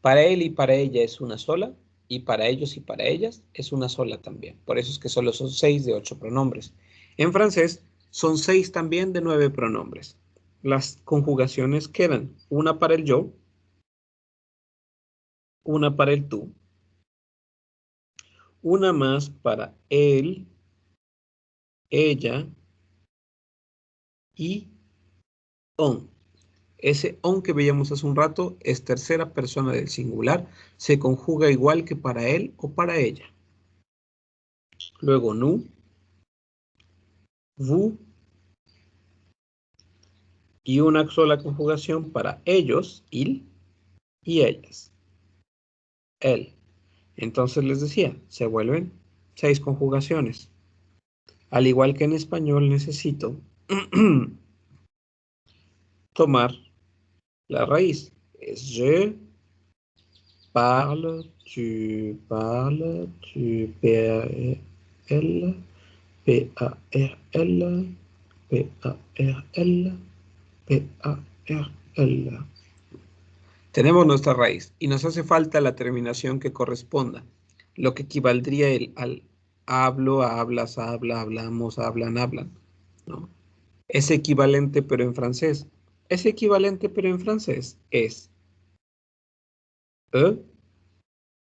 Para él y para ella es una sola. y para ellos y para ellas es una sola también. Por eso es que solo son 6 de 8 pronombres. En francés son 6 también de 9 pronombres. Las conjugaciones quedan una para el yo, una para el tú, una más para él, ella y on. Ese on que veíamos hace un rato es tercera persona del singular, se conjuga igual que para él o para ella. Luego nous, vous y una sola conjugación para ellos, il y ellas, él. Entonces les decía, se vuelven 6 conjugaciones. Al igual que en español necesito tomar la raíz. Es je parle, tu parles, tu parles, P-A-R-L, P-A-R-L, P-A-R-L. Tenemos nuestra raíz y nos hace falta la terminación que corresponda, lo que equivaldría al hablo, hablas, habla, hablamos, hablan, hablan, ¿no? Es equivalente pero en francés. Es equivalente pero en francés es e.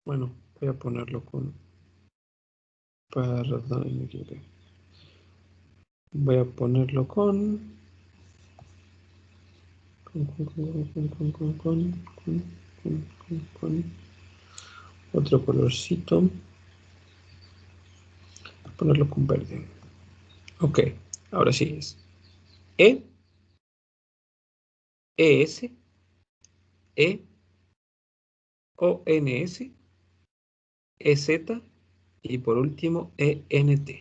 Bueno, voy a ponerlo con, perdón, voy a ponerlo con otro colorcito. Voy a ponerlo con verde. Ok, ahora sí es E, ES, E, ONS, EZ y por último ENT.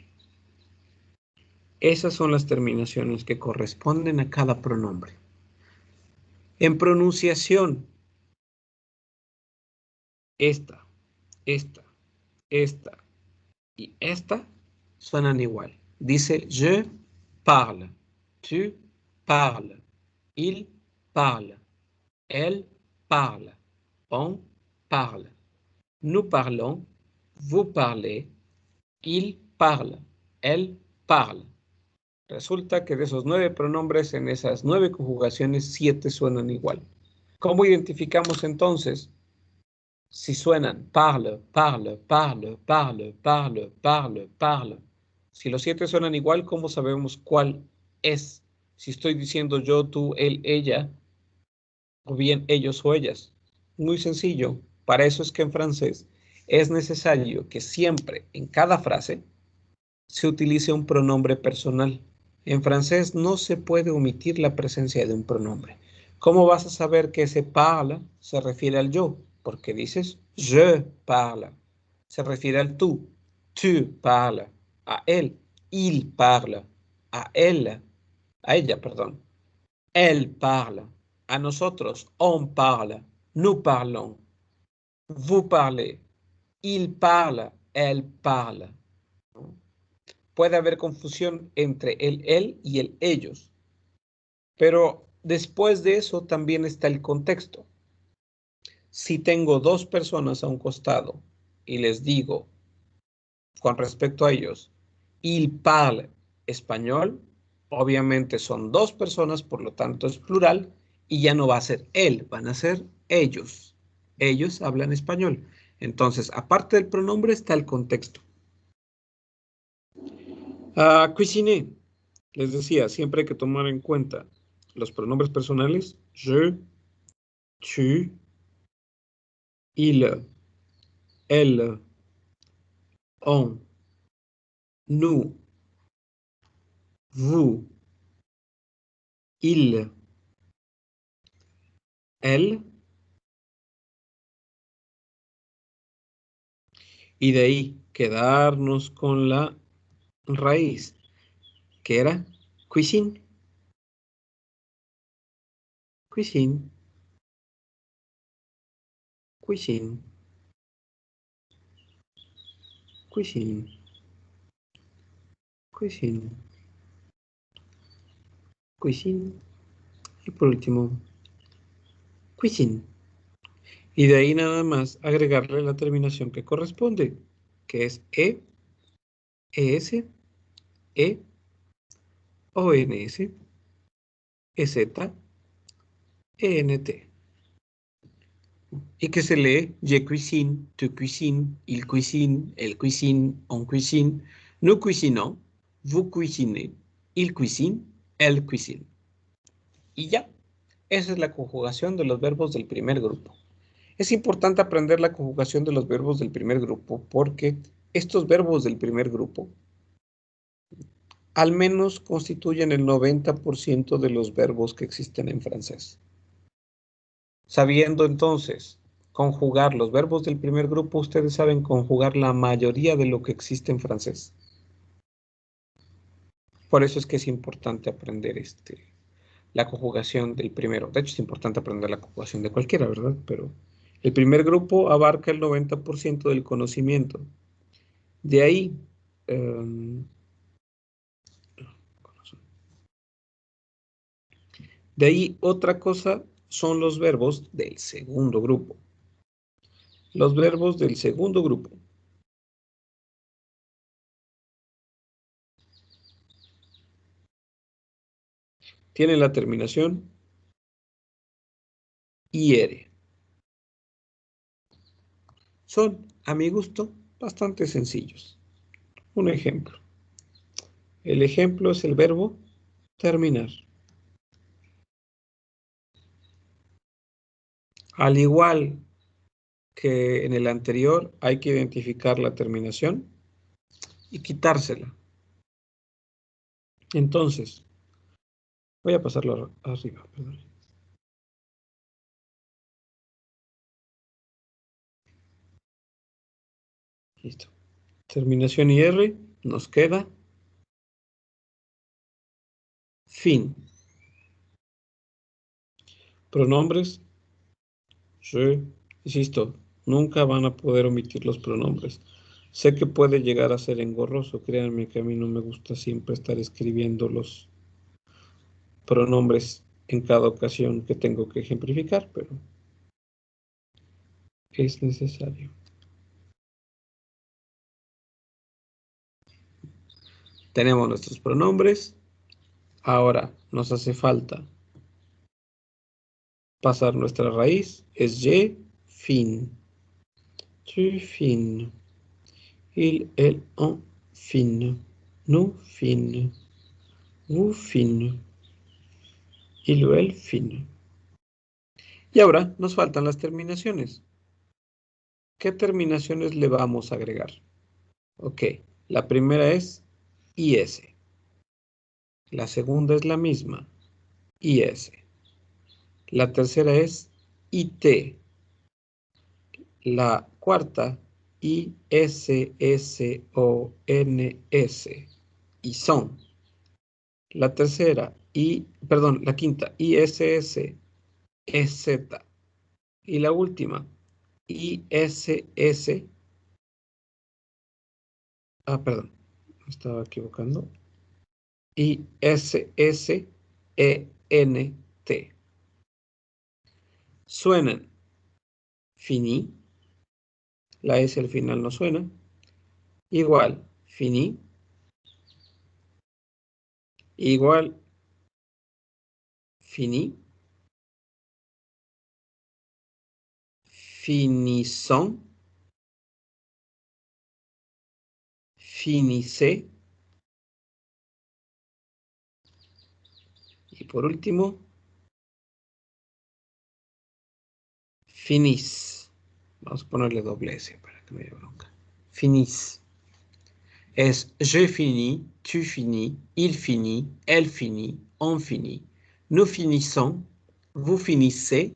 Esas son las terminaciones que corresponden a cada pronombre. En pronunciación, esta, esta, esta y esta suenan igual. Dice je parle, tu parles, il parle, elle parle, on parle, nous parlons, vous parlez, il parle, elle parle. Resulta que de esos 9 pronombres, en esas 9 conjugaciones, 7 suenan igual. ¿Cómo identificamos entonces si suenan parle, parle, parle, parle, parle, parle, parle? Si los 7 suenan igual, ¿cómo sabemos cuál es? Si estoy diciendo yo, tú, él, ella, o bien ellos o ellas. Muy sencillo. Para eso es que en francés es necesario que siempre, en cada frase, se utilice un pronombre personal. En francés no se puede omitir la presencia de un pronombre. ¿Cómo vas a saber que ese parle se refiere al yo? Porque dices je parle. Se refiere al tú. Tu parles. A él. Il parle. A él. A ella, perdón. Elle parle. A nosotros. On parle. Nous parlons. Vous parlez. Il parle. Elle parle. Puede haber confusión entre el él y el ellos. Pero después de eso también está el contexto. Si tengo 2 personas a un costado y les digo con respecto a ellos, il parle español, obviamente son 2 personas, por lo tanto es plural y ya no va a ser él, van a ser ellos. Ellos hablan español. Entonces, aparte del pronombre está el contexto. Cuisiner. Les decía, siempre hay que tomar en cuenta los pronombres personales, je, tu, il, elle, on, nous, vous, il, elle, y de ahí quedarnos con la raíz, que era cuisine, cuisine, cuisine, cuisine, cuisine, cuisine, y por último, cuisine. Y de ahí nada más agregarle la terminación que corresponde, que es E, ES, E, ONS, EZ, ENT. Y que se lee je cuisine, tu cuisine, il cuisine, elle cuisine, on cuisine, nous cuisinons, vous cuisinez, il cuisine, elle cuisine. Y ya, esa es la conjugación de los verbos del primer grupo. Es importante aprender la conjugación de los verbos del primer grupo porque estos verbos del primer grupo al menos constituyen el 90% de los verbos que existen en francés. Sabiendo entonces conjugar los verbos del primer grupo, ustedes saben conjugar la mayoría de lo que existe en francés. Por eso es que es importante aprender la conjugación del primero. De hecho, es importante aprender la conjugación de cualquiera, ¿verdad? Pero el primer grupo abarca el 90% del conocimiento. De ahí, otra cosa son los verbos del segundo grupo. Los verbos del segundo grupo. Tienen la terminación IR. Son, a mi gusto, bastante sencillos. Un ejemplo. El ejemplo es el verbo terminar. Al igual que en el anterior, hay que identificar la terminación y quitársela. Entonces, voy a pasarlo arriba, perdón. Listo. Terminación IR, nos queda fin. Pronombres, je, insisto, nunca van a poder omitir los pronombres. Sé que puede llegar a ser engorroso, créanme que a mí no me gusta siempre estar escribiendo los pronombres en cada ocasión que tengo que ejemplificar, pero es necesario. Tenemos nuestros pronombres. Ahora nos hace falta pasar nuestra raíz. Es je, fin. Tu fin. Il, elle, on, fin. Nous, fin. Vous, fin. Il, elle, fin. Y ahora nos faltan las terminaciones. ¿Qué terminaciones le vamos a agregar? Ok, la primera es IS. La segunda es la misma, IS. La tercera es IT. La cuarta, ISSONS. Y son. La tercera, la quinta, ISSEZ. Y la última, ISS. Perdón, me estaba equivocando. ISSENT. Suenan. Fini. La S al final no suena. Igual, fini. Igual, fini. Finissons. Finissez. Y por último, finis. Vamos a ponerle doble S para que me dé bronca. Finis. Es je finis, tu finis, il finit, elle finit, on finit. Nous finissons, vous finissez,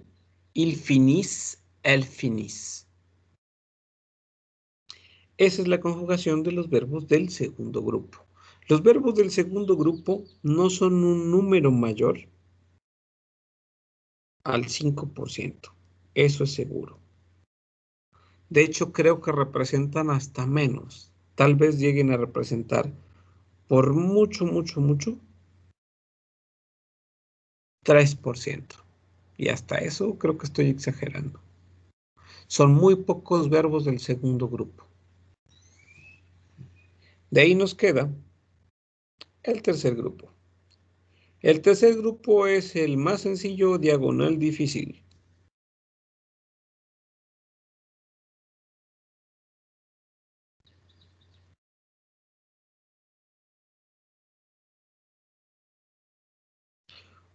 ils finissent, elles finissent. Esa es la conjugación de los verbos del segundo grupo. Los verbos del segundo grupo no son un número mayor al 5%. Eso es seguro. De hecho, creo que representan hasta menos. Tal vez lleguen a representar por mucho, mucho, mucho 3%. Y hasta eso creo que estoy exagerando. Son muy pocos verbos del segundo grupo. De ahí nos queda el tercer grupo. El tercer grupo es el más sencillo, diagonal, difícil.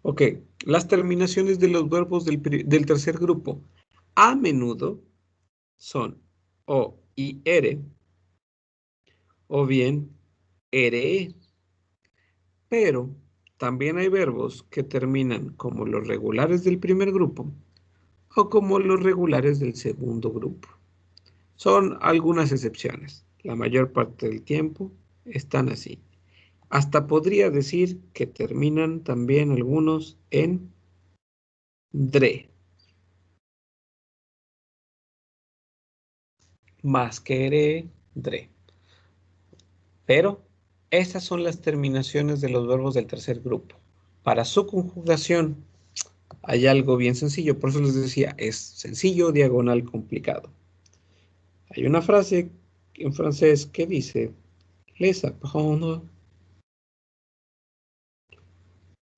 Ok, las terminaciones de los verbos del tercer grupo a menudo son o y ere, o bien ere, pero también hay verbos que terminan como los regulares del primer grupo o como los regulares del segundo grupo. Son algunas excepciones. La mayor parte del tiempo están así. Hasta podría decir que terminan también algunos en dre. Más que ere, dre. Pero esas son las terminaciones de los verbos del tercer grupo. Para su conjugación hay algo bien sencillo. Por eso les decía, es sencillo, diagonal, complicado. Hay una frase en francés que dice, les apprendre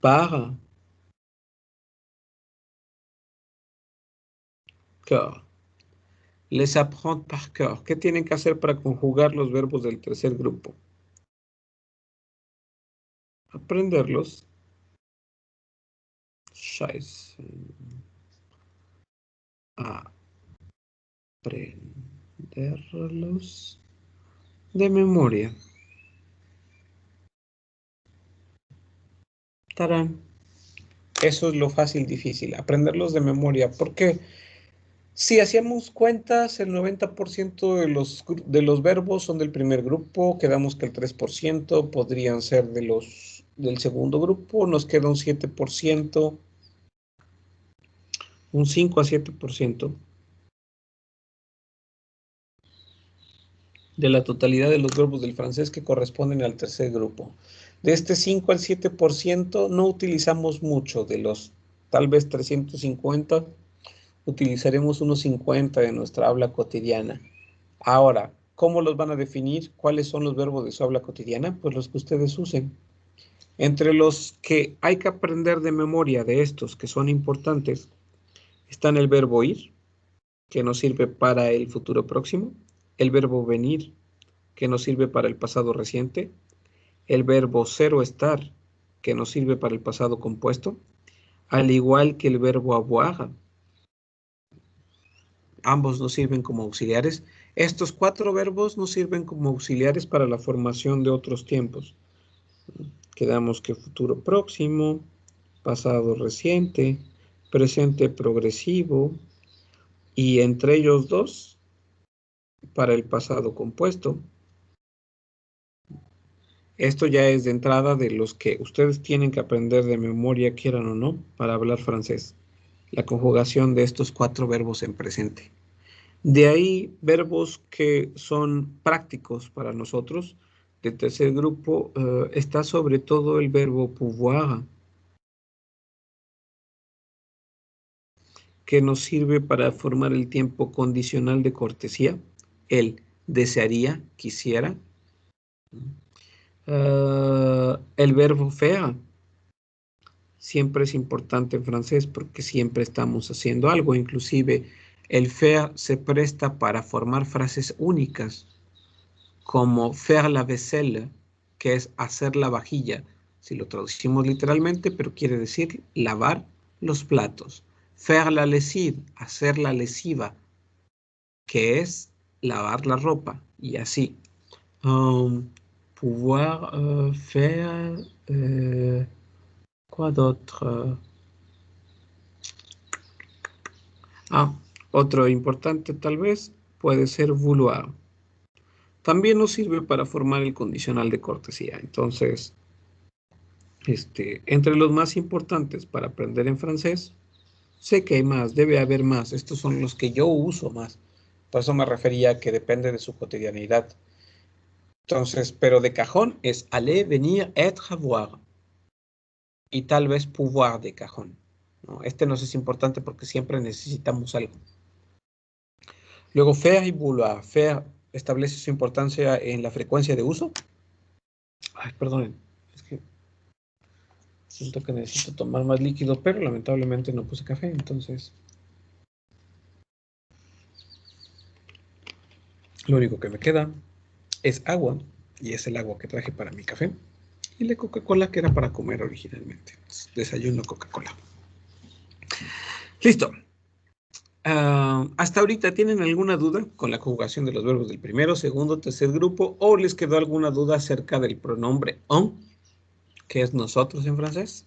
par cœur. Les apprendre par cœur. ¿Qué tienen que hacer para conjugar los verbos del tercer grupo? Aprenderlos. Scheiße. Aprenderlos de memoria. Tarán. Eso es lo fácil, difícil. Aprenderlos de memoria. ¿Por qué? Si hacíamos cuentas, el 90% de los verbos son del primer grupo, quedamos que el 3% podrían ser del segundo grupo, nos queda un 7%, un 5 a 7% de la totalidad de los verbos del francés que corresponden al tercer grupo. De este 5 al 7% no utilizamos mucho, de los tal vez 350, utilizaremos unos 50 de nuestra habla cotidiana. Ahora, ¿cómo los van a definir? ¿Cuáles son los verbos de su habla cotidiana? Pues los que ustedes usen. Entre los que hay que aprender de memoria de estos que son importantes, están el verbo ir, que nos sirve para el futuro próximo, el verbo venir, que nos sirve para el pasado reciente, el verbo ser o estar, que nos sirve para el pasado compuesto, al igual que el verbo avoir. Ambos nos sirven como auxiliares. Estos 4 verbos nos sirven como auxiliares para la formación de otros tiempos. Quedamos que futuro próximo, pasado reciente, presente progresivo y entre ellos dos para el pasado compuesto. Esto ya es de entrada de los que ustedes tienen que aprender de memoria, quieran o no, para hablar francés. La conjugación de estos 4 verbos en presente. De ahí verbos que son prácticos para nosotros. Del tercer grupo está sobre todo el verbo pouvoir, que nos sirve para formar el tiempo condicional de cortesía. El desearía, quisiera. El verbo faire siempre es importante en francés porque siempre estamos haciendo algo. Inclusive el faire se presta para formar frases únicas, como faire la vaisselle, que es hacer la vajilla. Si lo traducimos literalmente, pero quiere decir lavar los platos. Faire la lessive, hacer la lesiva, que es lavar la ropa, y así. Pouvoir faire... quoi d'autre? Otro importante tal vez puede ser vouloir. También nos sirve para formar el condicional de cortesía. Entonces, entre los más importantes para aprender en francés, sé que hay más, debe haber más. Estos son los que yo uso más. Por eso me refería a que depende de su cotidianidad. Entonces, pero de cajón es aller, venir, être, avoir. Y tal vez pouvoir de cajón, ¿no? Este nos es importante porque siempre necesitamos algo. Luego, fea y vulva. Fea establece su importancia en la frecuencia de uso. Ay, perdonen. Es que siento que necesito tomar más líquido, pero lamentablemente no puse café, entonces lo único que me queda es agua, y es el agua que traje para mi café, y la Coca-Cola que era para comer originalmente. Desayuno Coca-Cola. Listo. Hasta ahorita, ¿tienen alguna duda con la conjugación de los verbos del primero, segundo, tercer grupo? ¿O les quedó alguna duda acerca del pronombre on, que es nosotros en francés?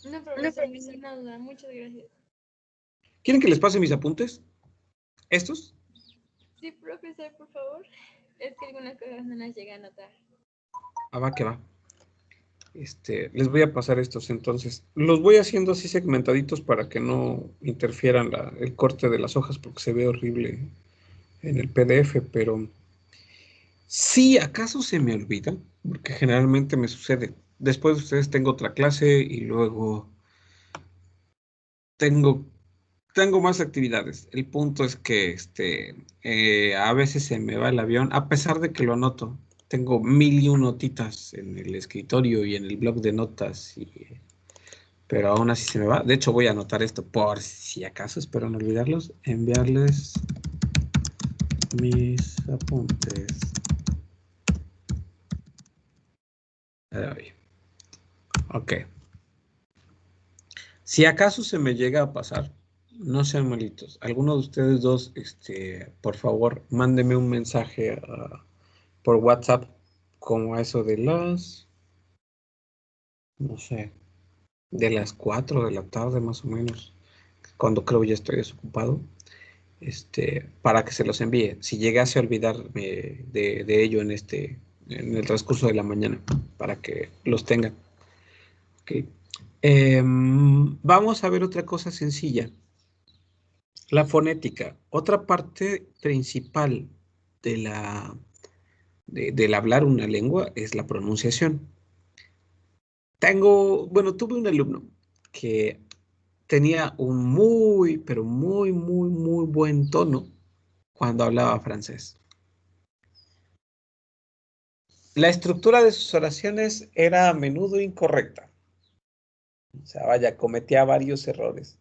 No, profesor, ninguna duda. Muchas gracias. ¿Quieren que les pase mis apuntes? ¿Estos? Sí, profesor, por favor. Es que algunas cosas no las llegué a anotar. Va que va. Les voy a pasar estos entonces. Los voy haciendo así segmentaditos para que no interfieran el corte de las hojas porque se ve horrible en el PDF, pero si acaso se me olvida, porque generalmente me sucede. Después de ustedes tengo otra clase y luego tengo, tengo más actividades. El punto es que a veces se me va el avión, a pesar de que lo anoto. Tengo 1001 notitas en el escritorio y en el blog de notas pero aún así se me va. De hecho, voy a anotar esto por si acaso, espero no olvidarlos. Enviarles mis apuntes. Ay, ok. Si acaso se me llega a pasar, no sean malitos. Alguno de ustedes dos, por favor, mándeme un mensaje por WhatsApp, como a eso de no sé, de las 4 de la tarde más o menos, cuando creo ya estoy desocupado. Para que se los envíe. Si llegase a olvidarme de ello en el transcurso de la mañana, para que los tengan. ¿Ok? Vamos a ver otra cosa sencilla. La fonética. Otra parte principal de del hablar una lengua es la pronunciación. Tuve un alumno que tenía un muy, pero muy, muy, muy buen tono cuando hablaba francés. La estructura de sus oraciones era a menudo incorrecta. O sea, vaya, cometía varios errores,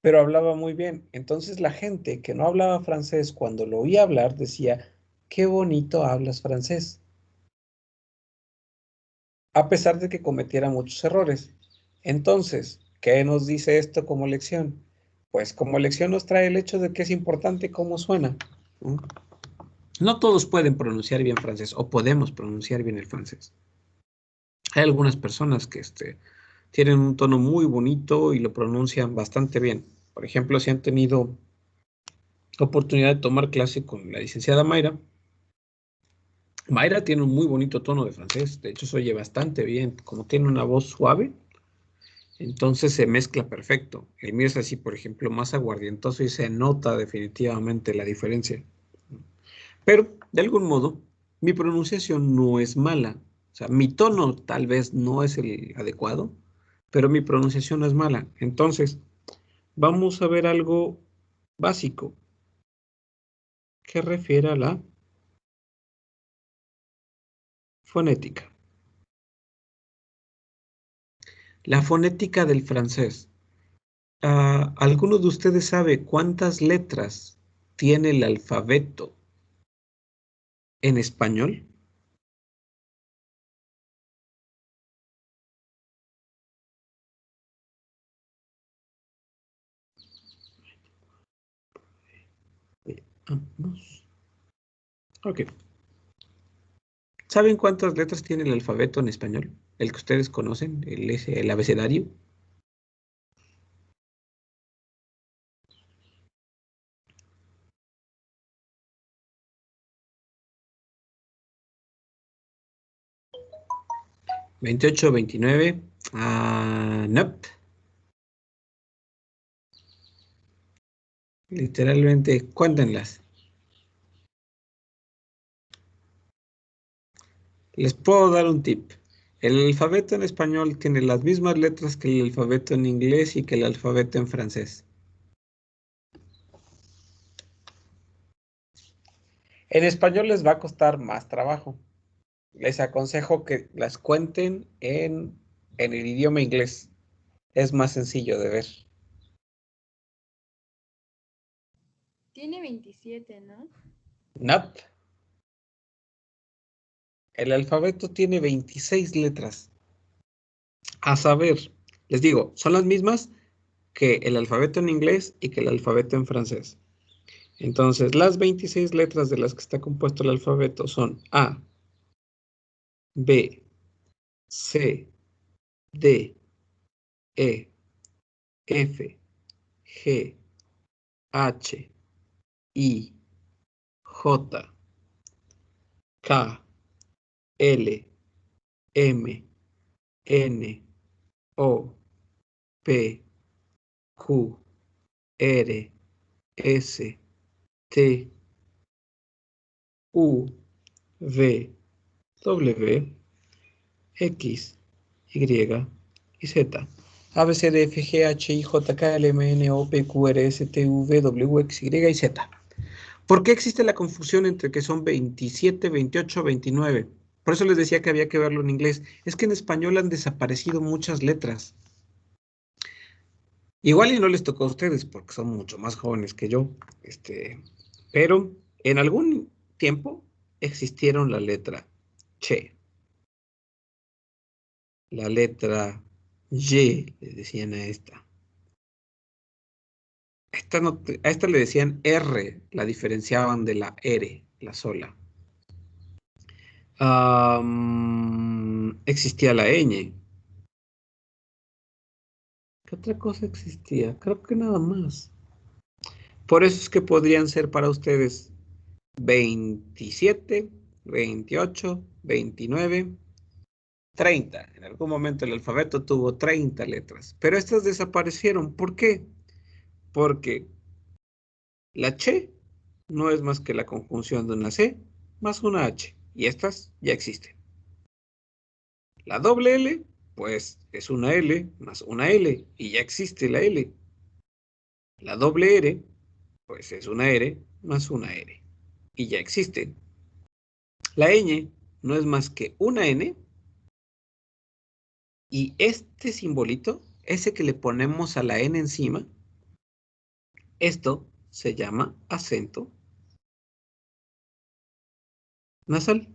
pero hablaba muy bien. Entonces la gente que no hablaba francés, cuando lo oía hablar, decía, qué bonito hablas francés, a pesar de que cometiera muchos errores. Entonces, ¿qué nos dice esto como lección? Pues como lección nos trae el hecho de que es importante cómo suena, ¿no? No todos pueden pronunciar bien francés o podemos pronunciar bien el francés. Hay algunas personas que tienen un tono muy bonito y lo pronuncian bastante bien. Por ejemplo, si han tenido oportunidad de tomar clase con la licenciada Mayra, Mayra tiene un muy bonito tono de francés. De hecho, se oye bastante bien. Como tiene una voz suave, entonces se mezcla perfecto. El mío es así, por ejemplo, más aguardientoso y se nota definitivamente la diferencia. Pero, de algún modo, mi pronunciación no es mala. O sea, mi tono tal vez no es el adecuado, pero mi pronunciación no es mala. Entonces, vamos a ver algo básico que refiere a la fonética. La fonética del francés. ¿Alguno de ustedes sabe cuántas letras tiene el alfabeto en español? Veamos. Ok. ¿Saben cuántas letras tiene el alfabeto en español? El que ustedes conocen, el abecedario. 28, 29. Nope. Literalmente, cuéntenlas. Les puedo dar un tip. El alfabeto en español tiene las mismas letras que el alfabeto en inglés y que el alfabeto en francés. En español les va a costar más trabajo. Les aconsejo que las cuenten en el idioma inglés. Es más sencillo de ver. Tiene 27, ¿no? Nope. El alfabeto tiene 26 letras. A saber, les digo, son las mismas que el alfabeto en inglés y que el alfabeto en francés. Entonces, las 26 letras de las que está compuesto el alfabeto son A, B, C, D, E, F, G, H, I, J, K, L, M, N, O, P, Q, R, S, T, U, V, W, X, Y y Z. A, B, C, D, F, G, H, I, J, K, L, M, N, O, P, Q, R, S, T, U, V, W, X, Y y Z. ¿Por qué existe la confusión entre que son 27, 28, 29? Por eso les decía que había que verlo en inglés. Es que en español han desaparecido muchas letras. Igual y no les tocó a ustedes porque son mucho más jóvenes que yo. Pero en algún tiempo existieron la letra Che, la letra Y, le decían a esta. A esta le decían R, la diferenciaban de la R, la sola. Existía la ñ. ¿Qué otra cosa existía? Creo que nada más. Por eso es que podrían ser para ustedes 27, 28, 29, 30. En algún momento el alfabeto tuvo 30 letras, pero estas desaparecieron. ¿Por qué? Porque la Che no es más que la conjunción de una C más una H, y estas ya existen. La doble L, pues es una L más una L, y ya existe la L. La doble R, pues es una R más una R, y ya existe. La ñ no es más que una N, y este simbolito, ese que le ponemos a la N encima, esto se llama acento nasal.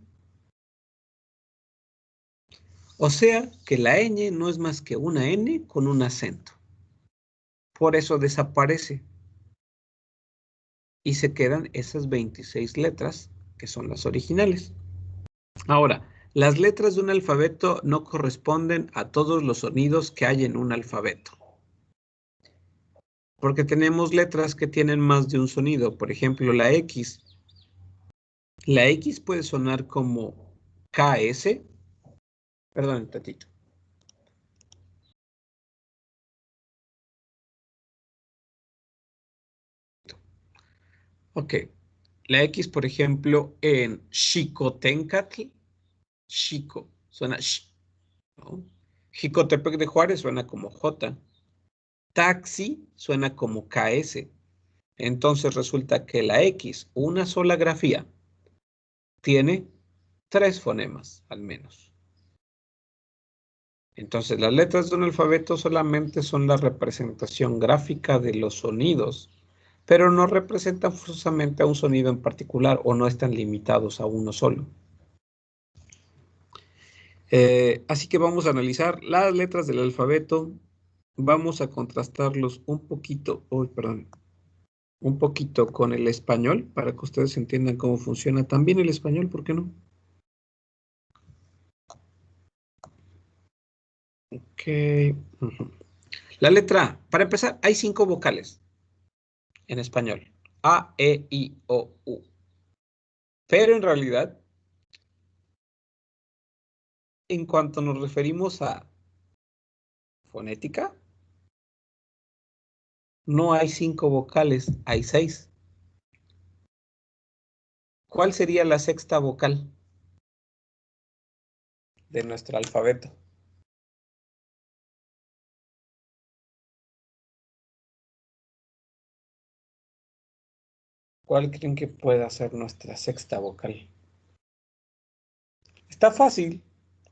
O sea que la ñ no es más que una N con un acento. Por eso desaparece. Y se quedan esas 26 letras que son las originales. Ahora, las letras de un alfabeto no corresponden a todos los sonidos que hay en un alfabeto. Porque tenemos letras que tienen más de un sonido. Por ejemplo, la X. La X puede sonar como KS. Perdón, un tatito. Ok. La X, por ejemplo, en Xicoténcatl, Xico, suena sh, ¿no? Jicotepec de Juárez suena como J. Taxi suena como KS. Entonces resulta que la X, una sola grafía, tiene 3 fonemas al menos. Entonces las letras de un alfabeto solamente son la representación gráfica de los sonidos, pero no representan forzosamente a un sonido en particular o no están limitados a uno solo. Así que vamos a analizar las letras del alfabeto. Vamos a contrastarlos un poquito, un poquito con el español para que ustedes entiendan cómo funciona también el español, ¿por qué no? Ok. La letra A, para empezar, hay 5 vocales en español. A, E, I, O, U. Pero en realidad, en cuanto nos referimos a fonética, no hay 5 vocales, hay 6. ¿Cuál sería la sexta vocal? de nuestro alfabeto. ¿Cuál creen que pueda ser nuestra sexta vocal? Está fácil,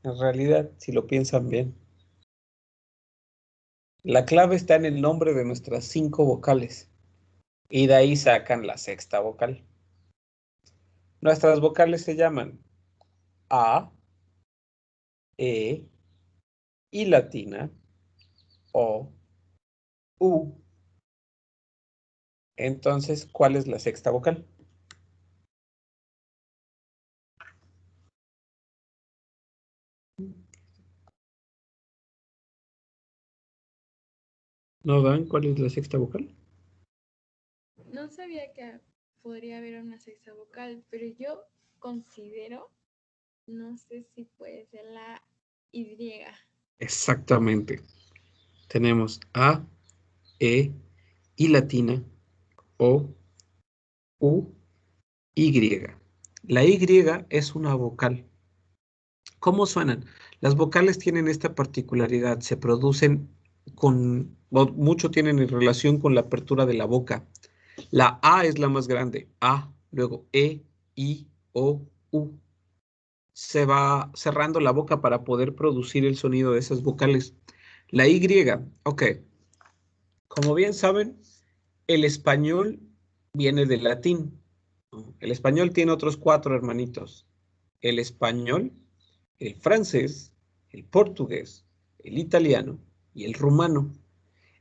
en realidad, si lo piensan bien. La clave está en el nombre de nuestras 5 vocales. Y de ahí sacan la sexta vocal. Nuestras vocales se llaman A, E, I latina, O, U. Entonces, ¿cuál es la sexta vocal? ¿No dan cuál es la sexta vocal? No sabía que podría haber una sexta vocal, pero yo considero, no sé si puede ser la Y. Exactamente. Tenemos A, E, I latina, O, U, Y. La Y es una vocal. ¿Cómo suenan? Las vocales tienen esta particularidad, se producen mucho tienen en relación con la apertura de la boca. La A es la más grande, A, luego E, I, O, U. Se va cerrando la boca para poder producir el sonido de esas vocales. La Y, ok. Como bien saben, el español viene del latín. El español tiene otros 4 hermanitos. El español, el francés, el portugués, el italiano y el rumano.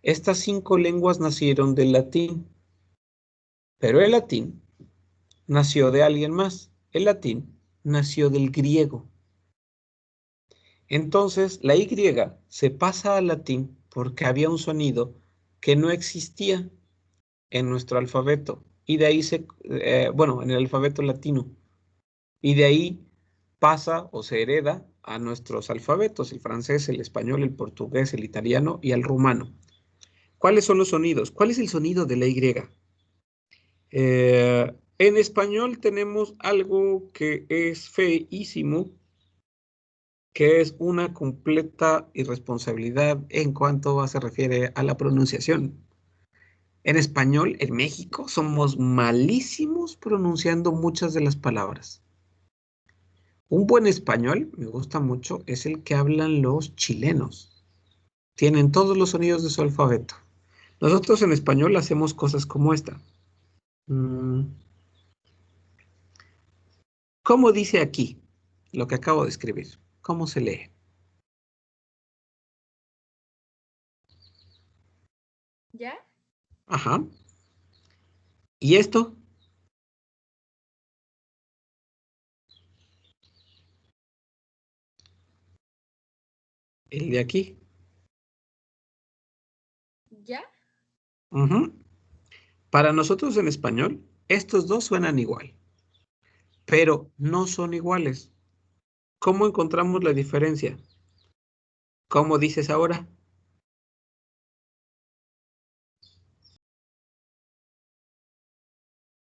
Estas 5 lenguas nacieron del latín, pero el latín nació de alguien más. El latín nació del griego. Entonces, la Y se pasa al latín porque había un sonido que no existía en nuestro alfabeto. Y de ahí bueno, en el alfabeto latino. Y de ahí pasa o se hereda a nuestros alfabetos, el francés, el español, el portugués, el italiano y el rumano. ¿Cuáles son los sonidos? ¿Cuál es el sonido de la Y? En español tenemos algo que es feísimo, que es una completa irresponsabilidad en cuanto se refiere a la pronunciación. En español, en México, somos malísimos pronunciando muchas de las palabras. Un buen español, me gusta mucho, es el que hablan los chilenos. Tienen todos los sonidos de su alfabeto. Nosotros en español hacemos cosas como esta. ¿Cómo dice aquí lo que acabo de escribir? ¿Cómo se lee? ¿Ya? Ajá. ¿Y esto? El de aquí. ¿Ya? Ujú. Para nosotros en español, estos dos suenan igual, pero no son iguales. ¿Cómo encontramos la diferencia? ¿Cómo dices ahora?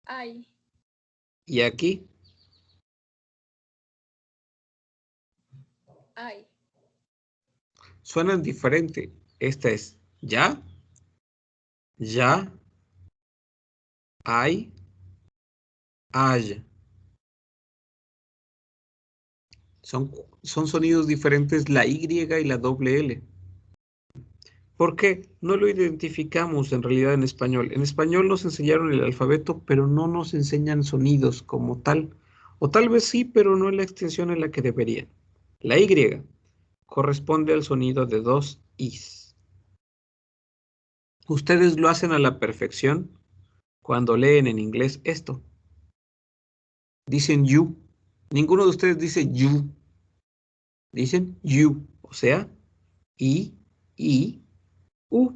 Ay. ¿Y aquí? Ay. Suenan diferente. Esta es ya, ya, hay, haya. Son sonidos diferentes la Y y la doble L. ¿Por qué? No lo identificamos en realidad en español. En español nos enseñaron el alfabeto, pero no nos enseñan sonidos como tal. O tal vez sí, pero no en la extensión en la que deberían. La Y corresponde al sonido de 2 Is. Ustedes lo hacen a la perfección cuando leen en inglés esto. Dicen you. Ninguno de ustedes dice you. Dicen you. O sea, I, U,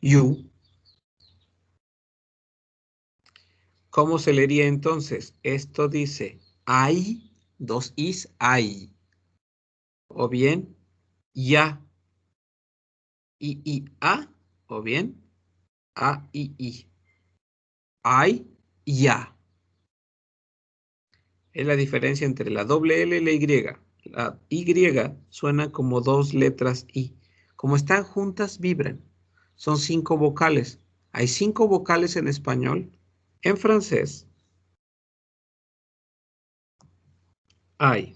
you. ¿Cómo se leería entonces? Esto dice hay, 2 is, hay. O bien ya, a. O bien i. Hay, ya. Es la diferencia entre la doble L y la Y. La Y suena como dos letras I. Como están juntas, vibran. Son 5 vocales. Hay 5 vocales en español. En francés hay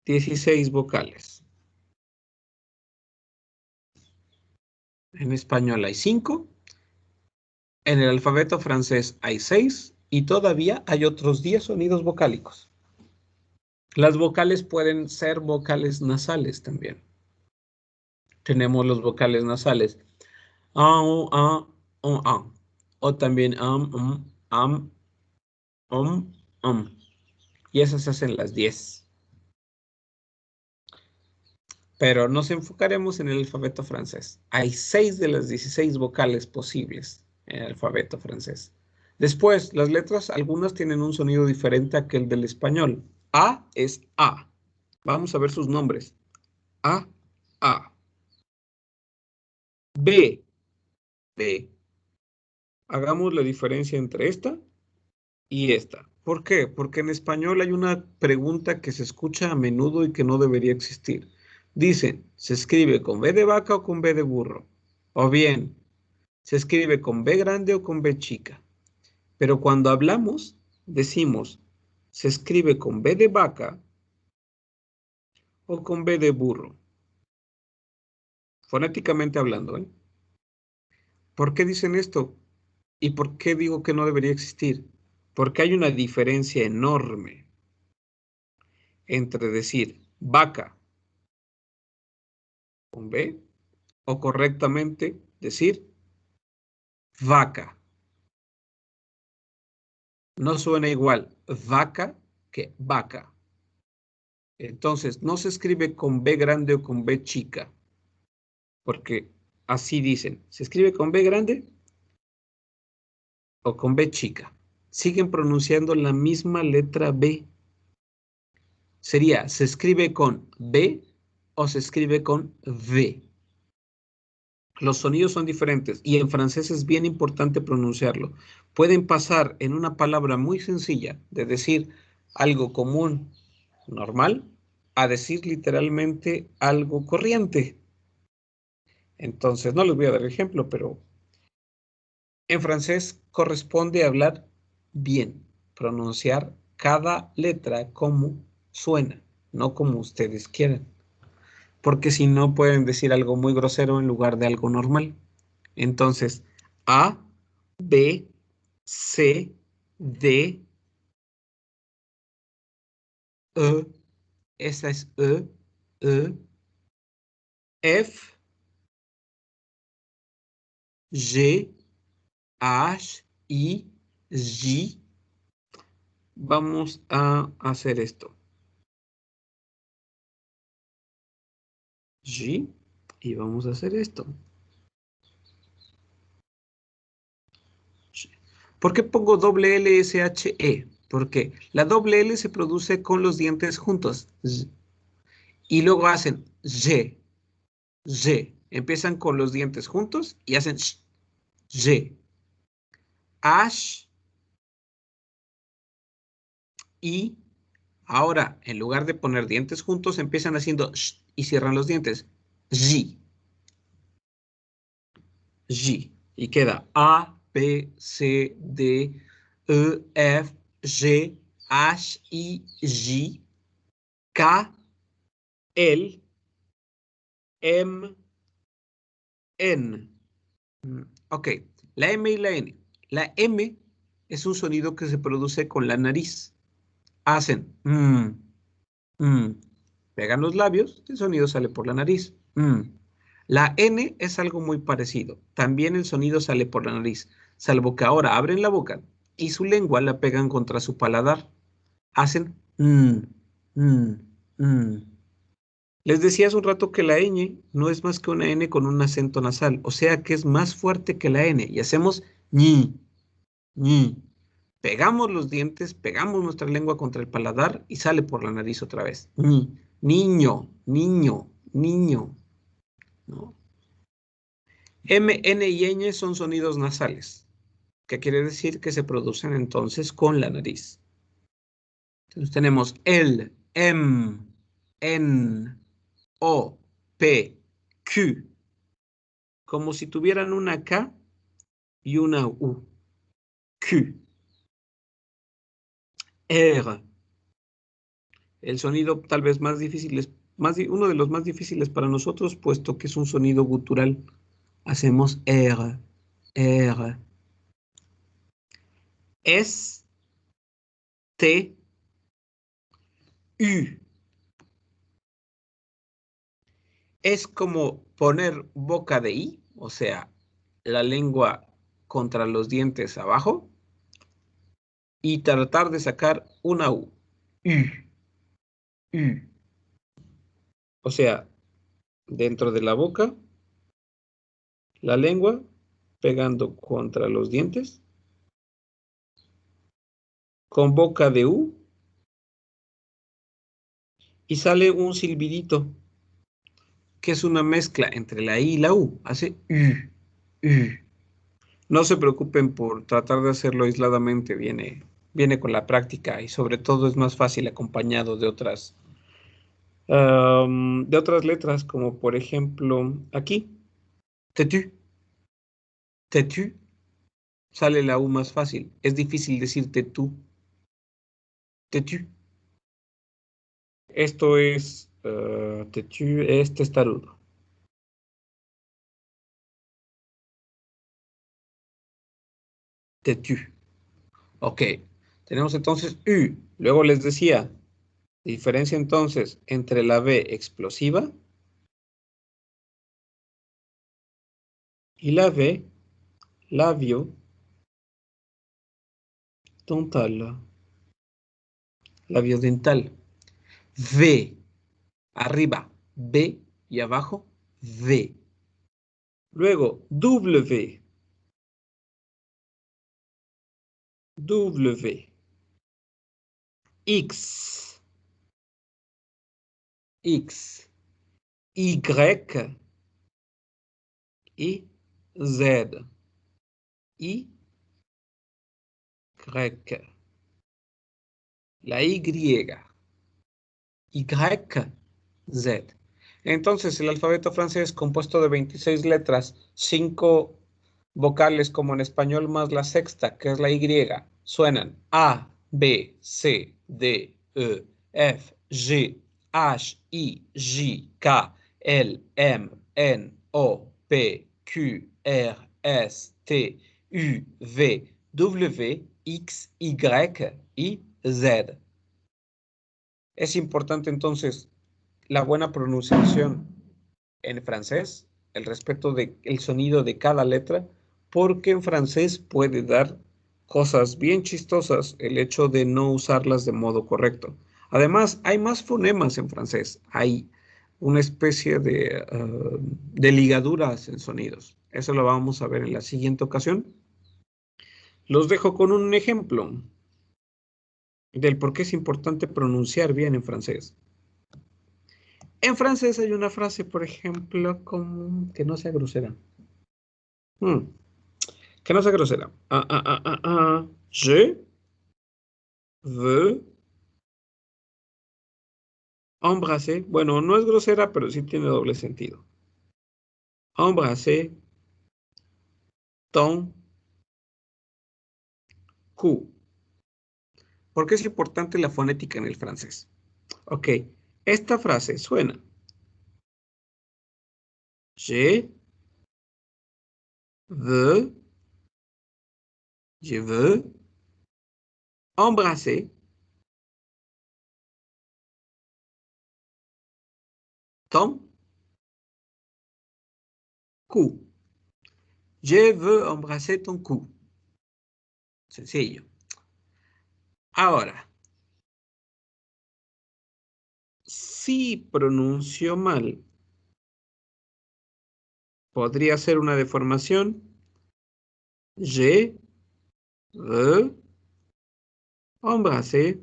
16 vocales. En español hay 5. En el alfabeto francés hay 6. Y todavía hay otros 10 sonidos vocálicos. Las vocales pueden ser vocales nasales también. Tenemos los vocales nasales. A, o, a, o, a. O también am, um. Y esas hacen las 10. Pero nos enfocaremos en el alfabeto francés. Hay 6 de las 16 vocales posibles en el alfabeto francés. Después, las letras, algunas tienen un sonido diferente a que el del español. A es A. Vamos a ver sus nombres. A, A. B, B. Hagamos la diferencia entre esta y esta. ¿Por qué? Porque en español hay una pregunta que se escucha a menudo y que no debería existir. Dicen, ¿se escribe con B de vaca o con B de burro? O bien, ¿se escribe con B grande o con B chica? Pero cuando hablamos, decimos, ¿se escribe con B de vaca o con B de burro? Fonéticamente hablando, ¿eh? ¿Por qué dicen esto? ¿Y por qué digo que no debería existir? Porque hay una diferencia enorme entre decir vaca con B o correctamente decir vaca. No suena igual vaca que vaca. Entonces, no se escribe con B grande o con B chica, porque así dicen, ¿se escribe con B grande o con B chica? Siguen pronunciando la misma letra B. Sería, ¿se escribe con B o se escribe con V? Los sonidos son diferentes y en francés es bien importante pronunciarlo. Pueden pasar en una palabra muy sencilla de decir algo común, normal, a decir literalmente algo corriente. Entonces, no les voy a dar ejemplo, pero en francés corresponde hablar bien, pronunciar cada letra como suena, no como ustedes quieran. Porque si no pueden decir algo muy grosero en lugar de algo normal. Entonces, A, B, C, D, E, esa es E, F, G, H, I, J. Vamos a hacer esto. G, y vamos a hacer esto. ¿Por qué pongo doble L, S, H, E? Porque la doble L se produce con los dientes juntos. Y luego hacen Y. Y. Empiezan con los dientes juntos y hacen Y. Ash. Y ahora, en lugar de poner dientes juntos, empiezan haciendo sh y cierran los dientes. Y. Y. Y queda A, B, C, D, E, F, G, H, I, J, K, L, M, N. Ok, la M y la N. La M es un sonido que se produce con la nariz. Hacen pegan los labios, el sonido sale por la nariz. La N es algo muy parecido. También el sonido sale por la nariz, salvo que ahora abren la boca y su lengua la pegan contra su paladar. Hacen mm. Les decía hace un rato que la ñ no es más que una N con un acento nasal, o sea que es más fuerte que la N y hacemos ñi, ñi. Pegamos los dientes, pegamos nuestra lengua contra el paladar y sale por la nariz otra vez. Ñi. Niño, niño, niño. ¿No? M, N y ñ son sonidos nasales. que quiere decir que se producen entonces con la nariz. Entonces tenemos L, M, N, O, P, Q, como si tuvieran una K y una U. Q. R. El sonido tal vez más difícil es, uno de los más difíciles para nosotros, puesto que es un sonido gutural. Hacemos R, R. S, T, U. Es como poner boca de I, o sea, la lengua contra los dientes abajo, y tratar de sacar una U. U, U. O sea, dentro de la boca, la lengua pegando contra los dientes, con boca de U, y sale un silbidito, que es una mezcla entre la I y la U. Hace U, U. No se preocupen por tratar de hacerlo aisladamente, viene con la práctica y sobre todo es más fácil acompañado de otras letras, como por ejemplo aquí, tetu, tetu, sale la U más fácil. Es difícil decir tetu, tetu. Esto es, tetu es testarudo. Tetu. Ok, tenemos entonces U. Luego les decía, diferencia entonces entre la B explosiva y la B labio dental. Labio dental. V. Arriba, B y abajo, V. Luego, W. W. X. X. Y. Y Z. Y. La Y. Y. Z. Entonces, el alfabeto francés, compuesto de 26 letras, 5 vocales como en español, más la sexta, que es la Y, suenan A, B, C, D, E, F, G, H, I, J, K, L, M, N, O, P, Q, R, S, T, U, V, W, X, Y y Z. Es importante entonces la buena pronunciación en francés, el respeto del sonido de cada letra, porque en francés puede dar cosas bien chistosas el hecho de no usarlas de modo correcto. Además, hay más fonemas en francés, hay una especie de ligaduras en sonidos. Eso lo vamos a ver en la siguiente ocasión. Los dejo con un ejemplo del por qué es importante pronunciar bien en francés. En francés hay una frase, por ejemplo, como que no sea grosera. Que no sea grosera. Je veux embrasser. Bueno, no es grosera, pero sí tiene doble sentido. Embrasser ton cou. ¿Por qué es importante la fonética en el francés? Ok, esta frase suena. Je veux, je veux embrasser ton cou. Je veux embrasser ton cou. Sencillo. Ahora, si pronuncio mal, podría ser una deformación. Je veux embrasser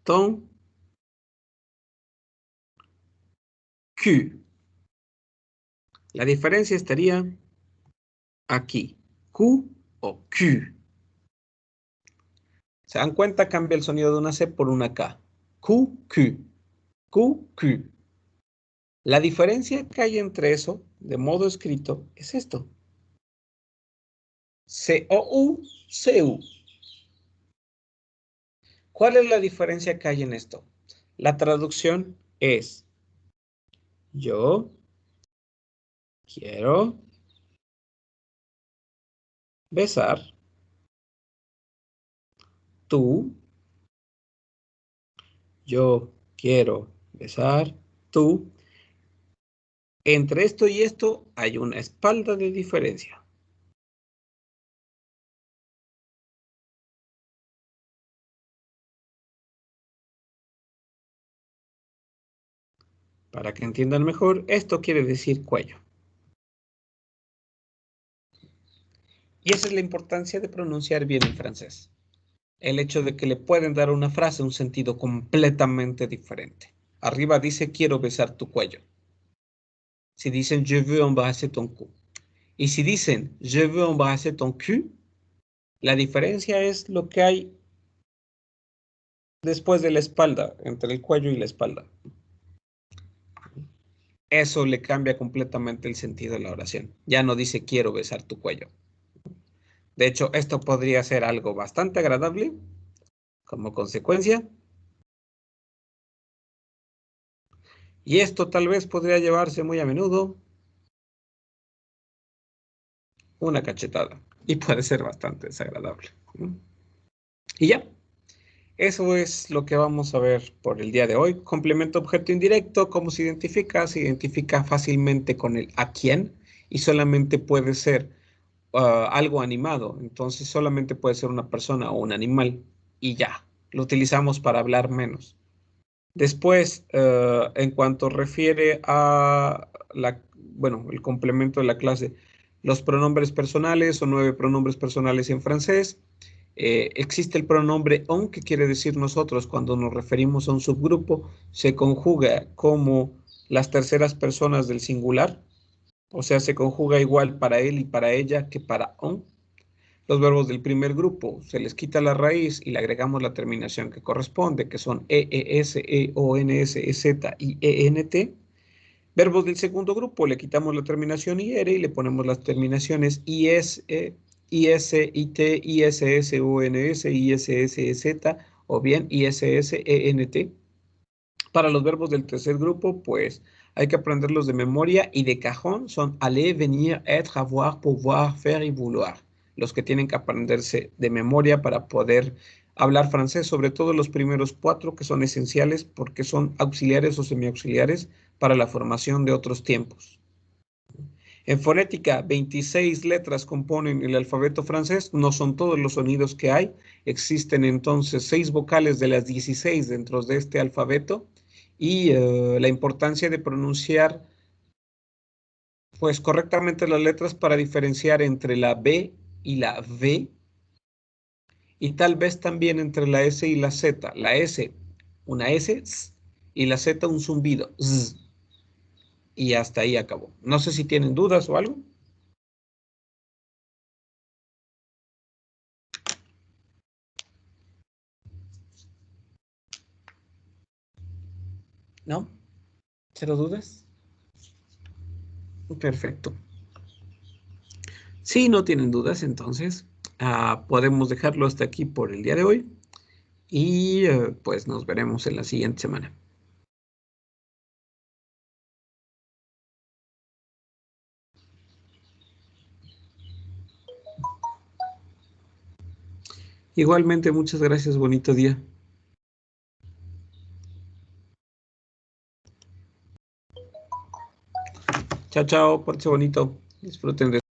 ton cul. La diferencia estaría aquí. Q o Q. ¿Se dan cuenta? Cambia el sonido de una C por una K. Q, Q. Q, Q. La diferencia que hay entre eso, de modo escrito, es esto. C-O-U, C-U. ¿Cuál es la diferencia que hay en esto? La traducción es: yo quiero besar tú. Yo quiero besar tú. Entre esto y esto hay una espalda de diferencia. Para que entiendan mejor, esto quiere decir cuello. Y esa es la importancia de pronunciar bien el francés. El hecho de que le pueden dar a una frase un sentido completamente diferente. Arriba dice quiero besar tu cuello. Si dicen je veux embrasser ton cou. Y si dicen je veux embrasser ton cul, la diferencia es lo que hay después de la espalda, entre el cuello y la espalda. Eso le cambia completamente el sentido de la oración. Ya no dice quiero besar tu cuello. De hecho, esto podría ser algo bastante agradable como consecuencia. Y esto tal vez podría llevarse muy a menudo una cachetada. Y puede ser bastante desagradable. Y ya. Eso es lo que vamos a ver por el día de hoy. Complemento objeto indirecto, ¿cómo se identifica? Se identifica fácilmente con el a quién y solamente puede ser algo animado. Entonces solamente puede ser una persona o un animal y ya. Lo utilizamos para hablar menos. Después, en cuanto refiere a el complemento de la clase, los pronombres personales o 9 pronombres personales en francés. Existe el pronombre on, que quiere decir nosotros cuando nos referimos a un subgrupo, se conjuga como las terceras personas del singular, o sea, se conjuga igual para él y para ella que para on. Los verbos del primer grupo se les quita la raíz y le agregamos la terminación que corresponde, que son EES, EONS, EZ y ENT. Verbos del segundo grupo le quitamos la terminación IR y le ponemos las terminaciones IS, IS, IT, ISS, UNS, ISS, EZ o bien ISS, ENT. Para los verbos del tercer grupo, pues hay que aprenderlos de memoria y de cajón son aller, venir, être, avoir, pouvoir, faire y vouloir. Los que tienen que aprenderse de memoria para poder hablar francés, sobre todo los primeros 4 que son esenciales porque son auxiliares o semiauxiliares para la formación de otros tiempos. En fonética, 26 letras componen el alfabeto francés, no son todos los sonidos que hay, existen entonces 6 vocales de las 16 dentro de este alfabeto y la importancia de pronunciar pues correctamente las letras para diferenciar entre la B y la V y tal vez también entre la S y la Z. La S, una S, y la Z un zumbido, z, y hasta ahí acabó. No sé si tienen dudas o algo. ¿No? ¿Cero dudas? Perfecto. Si no tienen dudas, entonces podemos dejarlo hasta aquí por el día de hoy y pues nos veremos en la siguiente semana. Igualmente, muchas gracias, bonito día. Chao, chao, pórtense bonito. Disfruten de